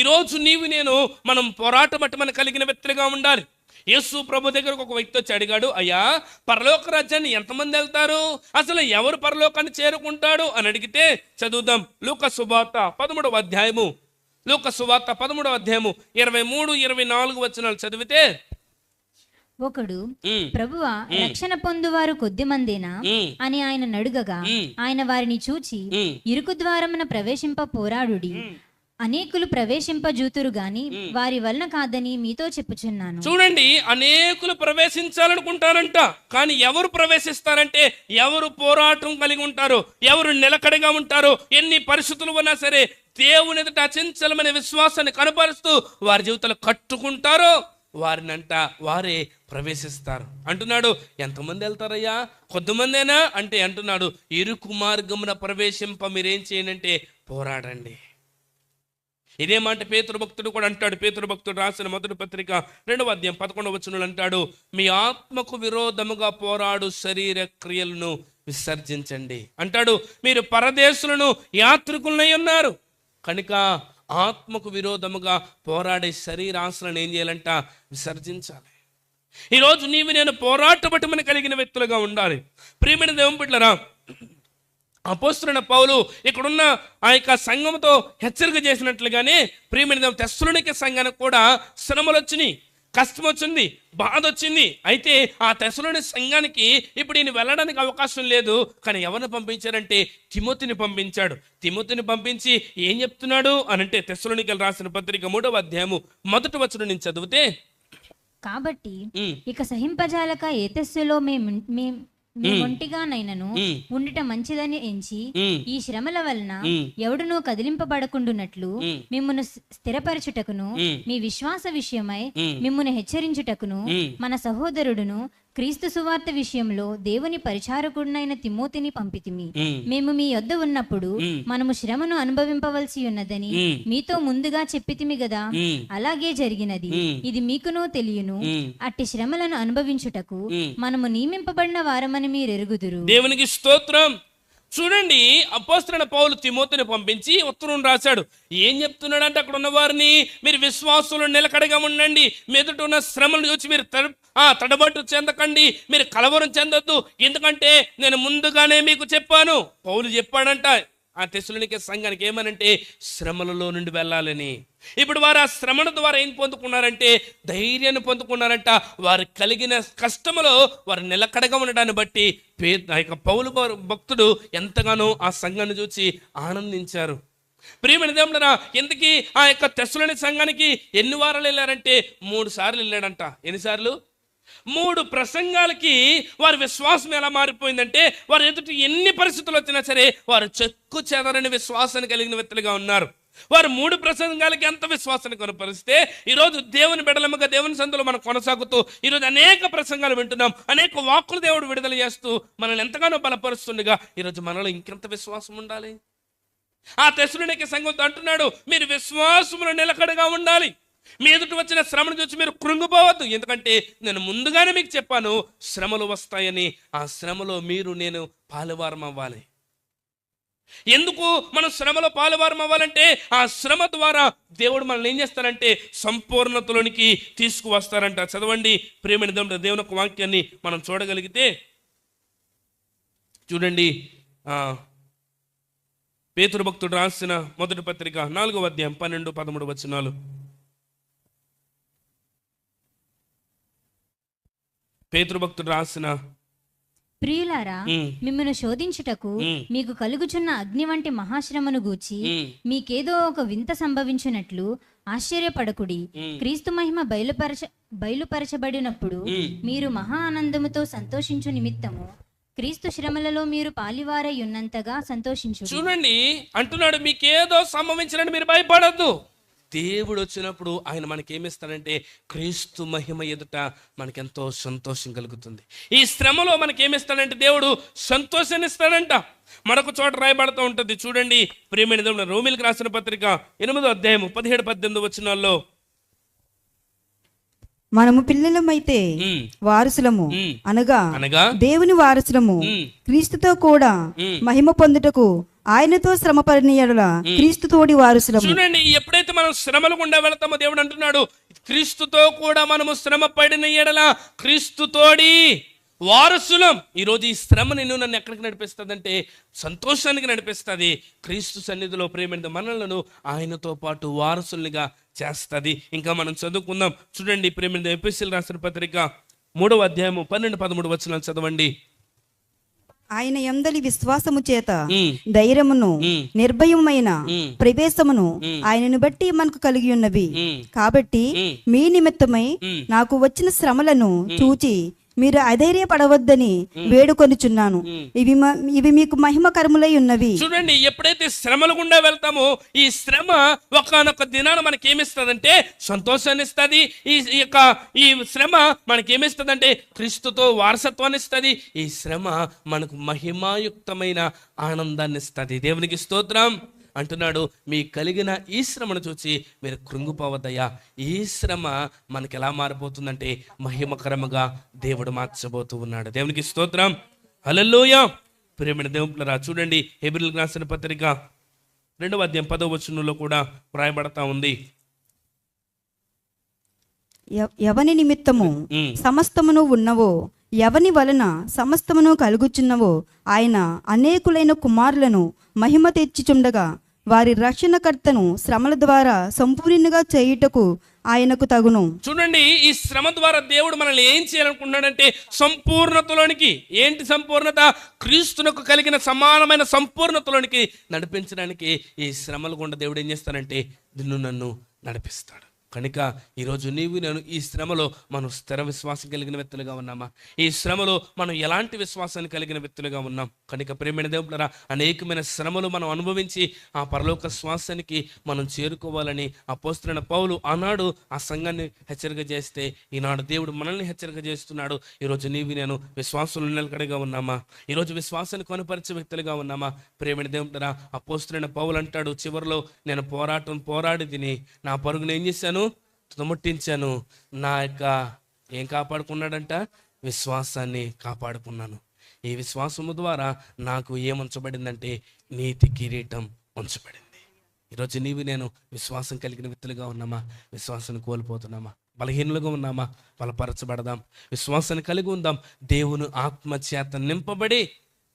ఈరోజు నేను మనం పోరాట పట్టమని కలిగిన వ్యక్తులుగా ఉండాలి. యేసు ప్రభు దగ్గరకు ఒక వ్యక్తి వచ్చి అడిగాడు, అయ్యా పరలోక రాజ్యాన్ని ఎంతమంది వెళ్తారు? అసలు ఎవరు పరలోకాన్ని చేరుకుంటాడు అని అడిగితే, చదువుదాం. లూకా సువార్త 13వ అధ్యాయము 23-24 వచనాలు చదివితే, ఒకడు ప్రభువా రక్షణ పొందువారు కొద్దిమందేనా అని ఆయన నడుగగా, ఆయన వారిని చూచి ఇరుకు ద్వారమున ప్రవేశింప పోరాడుడి, అనేకులు ప్రవేశింపజూతురు గాని వారి వలన కాదని మీతో చెప్పుచున్నాను. చూడండి, అనేకులు ప్రవేశించాలనుకుంటారంట, కానీ ఎవరు ప్రవేశిస్తారంటే ఎవరు పోరాటం కలిగి ఉంటారు, ఎవరు నిలకడగా ఉంటారు, ఎన్ని పరిస్థితులు ఉన్నా సరే దేవుని ఎదుట అచంచలమైన విశ్వాసాన్ని కనపరుస్తూ వారి జీవితాలు కట్టుకుంటారో వారే ప్రవేశిస్తారు అంటున్నాడు. ఎంతమంది వెళ్తారయ్యా? కొద్దిమందేనా అంటే అంటున్నాడు, ఇరుకు మార్గమున ప్రవేశింప మీరేం చేయండి? పోరాడండి. ఇదే మాట పేతురు భక్తుడు కూడా అంటాడు. పేతురు భక్తుడు రాసిన మొదటి పత్రిక 2వ అధ్యాయం 11వ వచనంలో అంటాడు, మీ ఆత్మకు విరోధముగా పోరాడు శరీర క్రియలను విసర్జించండి అంటాడు. మీరు పరదేశులను యాత్రికులనై ఉన్నారు కనుక ఆత్మకు విరోధముగా పోరాడే శరీరాశలను ఏం చేయాలంట? విసర్జించాలి. ఈరోజు నేను పోరాట పట్టుమని కలిగిన వ్యక్తులుగా ఉండాలి. ప్రియమైన దేవుని బిడ్డలారా, అపోస్తలుడైన పౌలు ఇక్కడున్న ఆ యొక్క సంఘంతో హెచ్చరిక చేసినట్లుగానే ప్రియమైన తెస్సలోనికే సంఘానికి కూడా శ్రమలు వచ్చినాయి, కష్టం వచ్చింది, బాధ వచ్చింది. అయితే ఆ తెస్సలోని సంఘానికి ఇప్పుడు ఈయన వెళ్ళడానికి అవకాశం లేదు. కానీ ఎవరిని పంపించారంటే తిమోతిని పంపించాడు. తిమోతిని పంపించి ఏం చెప్తున్నాడు అనంటే తెస్సలోనికలు రాసిన పత్రిక 3వ అధ్యాయము 1వ వచనం నుంచి చదివితే, కాబట్టి ఉమ్, ఇక సహింపజాలక ఏతస్సులో ఒంటిగానైనను ఉమ్, ఉండుట మంచిదని ఎంచి ఉమ్, ఈ శ్రమల వలన ఉమ్, ఎవడునూ కదిలింపబడకుండునట్లు ఉమ్, మిమ్మును స్థిరపరచుటకును ఉమ్, మీ విశ్వాస విషయమై ఉమ్, మిమ్మును హెచ్చరించుటకును ఉమ్. మన సహోదరుడును క్రీస్తు సువార్త విషయంలో దేవుని పరిచారకుడినైన తిమోతిని పంపితిమి. ఉమ్, మేము మీ యొద్ద ఉన్నప్పుడు ఉమ్, మనము శ్రమను అనుభవింపవలసి ఉన్నదని ఉమ్, మీతో ముందుగా చెప్పితిమి గదా. ఉమ్, అలాగే జరిగినది. ఉమ్, ఇది మీకునూ తెలియను. ఉమ్, అట్టి శ్రమలను అనుభవించుటకు ఉమ్. మనము నియమింపబడిన వారమని మీరెరుగుదురు. దేవునికి స్తోత్రం. చూడండి, అపోస్తలుడైన పౌలు తిమోతిని పంపించి ఉత్తరం రాశాడు. ఏం చెప్తున్నాడంటే అక్కడ ఉన్న వారిని, మీరు విశ్వాసులు నిలకడగా ఉండండి, మీదట ఉన్న శ్రమలు చూసి మీరు తడబట్టు చెందకండి, మీరు కలవరం చెందొద్దు, ఎందుకంటే నేను ముందుగానే మీకు చెప్పాను. పౌలు చెప్పాడంట ఆ తెస్సలోనికే సంఘానికి ఏమనంటే శ్రమలలో నుండి వెళ్ళాలని. ఇప్పుడు వారు ఆ శ్రమల ద్వారా ఏం పొందుకున్నారంటే ధైర్యాన్ని పొందుకున్నారంట. వారు కలిగిన కష్టములో వారు నిలకడగా ఉండడాన్ని బట్టి ఆ యొక్క పౌలు భక్తుడు ఎంతగానో ఆ సంఘాన్ని చూసి ఆనందించారు. ప్రియమైన దేవుడా, ఎందుకు ఆ యొక్క తెస్సలోని సంఘానికి ఎన్ని వారాలు వెళ్ళారంటే 3 సార్లు వెళ్ళాడంట. ఎన్నిసార్లు? 3 ప్రసంగాలకి వారి విశ్వాసం ఎలా మారిపోయిందంటే వారు ఎదుటి ఎన్ని పరిస్థితులు వచ్చినా సరే వారు చెక్కు చెదరని విశ్వాసాన్ని కలిగిన వ్యక్తులుగా ఉన్నారు. వారు 3 ప్రసంగాలకి ఎంత విశ్వాసాన్ని కనపరిస్తే ఈరోజు దేవుని బిడ్డలముగా దేవుని సందులో మనం కొనసాగుతూ ఈరోజు అనేక ప్రసంగాలు వింటున్నాం, అనేక వాక్కులు దేవుడు విడుదల చేస్తూ మనల్ని ఎంతగానో బలపరుస్తుండగా ఈరోజు మనలో ఇంకెంత విశ్వాసం ఉండాలి. ఆ తెస్సలోనికే సంఘంతో అంటున్నాడు, మీరు విశ్వాసములో నిలకడగా ఉండాలి, మీ ఎదుటి వచ్చిన శ్రమను చూసి మీరు కృంగిపోవద్దు, ఎందుకంటే నేను ముందుగానే మీకు చెప్పాను శ్రమలు వస్తాయని. ఆ శ్రమలో నేను పాలువారం అవ్వాలి. ఎందుకు మనం శ్రమలో పాలువారం అవ్వాలంటే ఆ శ్రమ ద్వారా దేవుడు మనల్ని ఏం చేస్తారంటే సంపూర్ణతలోనికి తీసుకువస్తారంట. చదవండి ప్రియమైన దేవుని యొక్క వాక్యాన్ని మనం చూడగలిగితే చూడండి, పేతురు భక్తుడు రాసిన మొదటి పత్రిక 4వ అధ్యాయం 12-13 వచనాలు. పేతురు భక్తుడు రాసిన, ప్రియులారా, మిమ్మను శోధించుటకు మీకు కలుగుచున్న అగ్ని వంటి మహాశ్రమను గూర్చి మీకేదో ఒక వింత సంభవించినట్లు ఆశ్చర్యపడకుడి. క్రీస్తు మహిమ బయలుపరచబడినప్పుడు మీరు మహా ఆనందముతో సంతోషించు నిమిత్తము క్రీస్తు శ్రమలలో మీరు పాలివారై ఉన్నంతగా సంతోషించు. చూడండి, అంటున్నాడు మీకేదో సంభవించినట్టు మీరు భయపడద్దు. దేవుడు వచ్చినప్పుడు ఆయన మనకేమిస్తాడంటే క్రీస్తు మహిమ ఎదుట మనకెంతో సంతోషం కలుగుతుంది. ఈ శ్రమలో మనకేమిస్తాడంటే దేవుడు సంతోషాన్ని ఇస్తాడంట. మరొక చోట రాయబడుతూ ఉంటుంది. చూడండి ప్రియమైన దేవుడు, రోమీయులకు రాసిన పత్రిక 8వ అధ్యాయం 17-18 వచనాల్లో, మనము పిల్లలమైతే వారసులము అనగా దేవుని వారసులము, క్రీస్తుతో కూడా మహిమ పొందుటకు ఆయనతో శ్రమ పడిన యెడల క్రీస్తు తోడి వారసులము. చూడండి, ఎప్పుడైతే మనం శ్రమలు గుండా వెళతామో దేవుడు అంటున్నాడు క్రీస్తుతో కూడా మనము శ్రమ పడిన యెడల క్రీస్తు తోడి వారసులం. ఈరోజు ఈ శ్రమ నన్ను ఎక్కడికి నడిపిస్తుందంటే సంతోషానికి నడిపిస్తుంది. క్రీస్తు సన్నిధిలో ప్రేమైన మనలను ఆయనతో పాటు వారసులుగా చేస్తుంది. ఇంకా మనం చదువుకుందాం. చూడండి ప్రేమైన ఎఫెసీయులకు రాసిన పత్రిక 3వ అధ్యాయం 12-13 వచనాలు చదవండి. ఆయన యందలి విశ్వాసము చేత ధైర్యమును నిర్భయమైన ప్రవేశమును ఆయనను బట్టి మనకు కలిగి ఉన్నవి. కాబట్టి మీ నిమిత్తమై నాకు వచ్చిన శ్రమలను చూచి మీరు అధైర్యపడవద్దని వేడుకొనిచున్నాను. ఇవి మీకు మహిమకరములై ఉన్నవి. చూడండి, ఎప్పుడైతే శ్రమల గుండా వెళ్తామో ఈ శ్రమ ఒకానొక దినాన మనకేమిస్తుందంటే సంతోషాన్ని ఇస్తుంది. ఈ శ్రమ మనకేమిస్తుందంటే క్రీస్తుతో వారసత్వాన్ని ఇస్తుంది. ఈ శ్రమ మనకు మహిమాయుక్తమైన ఆనందాన్ని ఇస్తుంది. దేవునికి స్తోత్రం. అంటున్నాడు, మీ కలిగిన ఈ శ్రమను చూసి మీరు కృంగిపోవద్దయ్యా. ఈ శ్రమ మనకి ఎలా మారిపోతుందంటే మహిమకరముగా దేవుడు మార్చబోతూ ఉన్నాడు. దేవునికి స్తోత్రం. హల్లెలూయా. ప్రియమైన దేవుళ్ళారా, చూడండి హెబ్రీయులకు రాసిన పత్రిక 2వ అధ్యాయం 10వ వచనంలో కూడా వ్రాయబడతా ఉంది. ఎవని నిమిత్తము సమస్తమును ఉన్నవో ఎవని వలన సమస్తమును కలుగుచున్నవో ఆయన అనేకులైన కుమారులను మహిమ తెచ్చుచుండగా వారి రక్షణకర్తను శ్రమల ద్వారా సంపూర్ణంగా చేయుటకు ఆయనకు తగును. చూడండి, ఈ శ్రమ ద్వారా దేవుడు మనల్ని ఏం చేయాలనుకుంటున్నాడంటే సంపూర్ణతలోనికి. ఏంటి సంపూర్ణత? క్రీస్తునకు కలిగిన సమానమైన సంపూర్ణతలోనికి నడిపించడానికి ఈ శ్రమలు గుండా దేవుడు ఏం చేస్తానంటే నిన్ను నన్ను నడిపిస్తాడు. కనుక ఈరోజు నీవు నేను ఈ శ్రమలో మనం స్థిర విశ్వాసం కలిగిన వ్యక్తులుగా ఉన్నామా? ఈ శ్రమలో మనం ఎలాంటి విశ్వాసాన్ని కలిగిన వ్యక్తులుగా ఉన్నాం? కనుక ప్రియమైన దేవులారా, అనేకమైన శ్రమలు మనం అనుభవించి ఆ పరలోక శ్వాసానికి మనం చేరుకోవాలని అపోస్తలుడైన పౌలు ఆనాడు ఆ సంఘాన్ని హెచ్చరిక చేస్తే, ఈనాడు దేవుడు మనల్ని హెచ్చరిక చేస్తున్నాడు. ఈరోజు నీవు నేను విశ్వాసంలో నిలకడగా ఉన్నామా? ఈరోజు విశ్వాసాన్ని కొనపరిచే వ్యక్తులుగా ఉన్నామా? ప్రియమైన దేవులారా, అపోస్తలుడైన పౌలు అంటాడు చివరిలో, నేను పోరాడి తిని నా పరుగును ఏం చేశాను? తుదముట్టించాను. నా యొక్క ఏం కాపాడుకున్నాడంట? విశ్వాసాన్ని కాపాడుకున్నాను. ఈ విశ్వాసము ద్వారా నాకు ఏముంచబడిందంటే నీతి కిరీటం ఉంచబడింది. ఈరోజు నీవు నేను విశ్వాసం కలిగిన వ్యక్తులుగా ఉన్నామా? విశ్వాసాన్ని కోల్పోతున్నామా? బలహీనులుగా ఉన్నామా? బలపరచబడదాం, విశ్వాసాన్ని కలిగి ఉందాం. దేవుని ఆత్మ చేత నింపబడి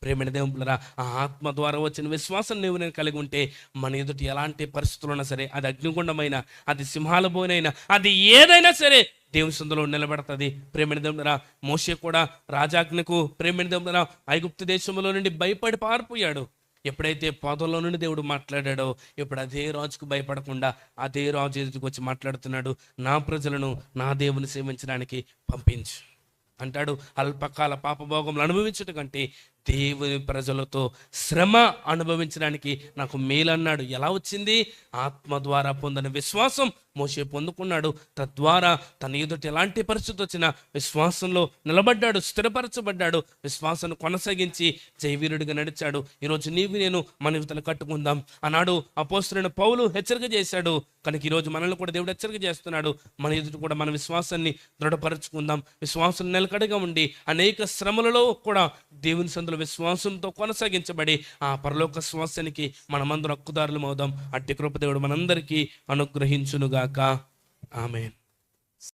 ప్రేమైన దేవులారా, ఆ ఆత్మ ద్వారా వచ్చిన విశ్వాసం నీవు నేను కలిగి ఉంటే మన ఎదుటి ఎలాంటి పరిస్థితులు ఉన్నా సరే, అది అగ్నిగుండమైన, అది సింహాల బోనైనా, అది ఏదైనా సరే దేవుని సందులో నిలబెడుతుంది. ప్రేమైన దేవులారా, మోషే కూడా రాజాజ్ఞకు ప్రేమైన దేవులారా ఐగుప్తు దేశంలో నుండి భయపడి పారిపోయాడు. ఎప్పుడైతే పొదలో నుండి దేవుడు మాట్లాడాడో, ఇప్పుడు అదే రాజుకు భయపడకుండా అదే రాజు ఎదుటికి వచ్చి మాట్లాడుతున్నాడు, నా ప్రజలను నా దేవుని సేవించడానికి పంపించు అంటాడు. అల్పకాల పాపభోగములు అనుభవించట కంటే దేవుని ప్రజలతో శ్రమ అనుభవించడానికి నాకు మేలు అన్నాడు. ఎలా వచ్చింది? ఆత్మ ద్వారా పొందిన విశ్వాసం మోషే పొందుకున్నాడు. తద్వారా తన ఎదుటి ఎలాంటి పరిస్థితి వచ్చినా విశ్వాసంలో నిలబడ్డాడు, స్థిరపరచబడ్డాడు, విశ్వాసాన్ని కొనసాగించి జయవీరుడిగా నడిచాడు. ఈరోజు నీవు నేను మన యువతలు కట్టుకుందాం. ఆనాడు అపోస్తలుడైన పౌలు హెచ్చరిక చేశాడు, కనుక ఈరోజు మనల్ని కూడా దేవుడు హెచ్చరిక చేస్తున్నాడు. మన ఎదుటి కూడా మన విశ్వాసాన్ని దృఢపరచుకుందాం. విశ్వాసం నిలకడగా ఉండి అనేక శ్రమలలో కూడా దేవుని సందులో విశ్వాసంతో కొనసాగించబడి ఆ పరలోక శ్వాసానికి మనమందరం హక్కుదారులం అవుదాం. అట్టి కృప దేవుడు మనందరికీ అనుగ్రహించునుగాక. ఆమేన్.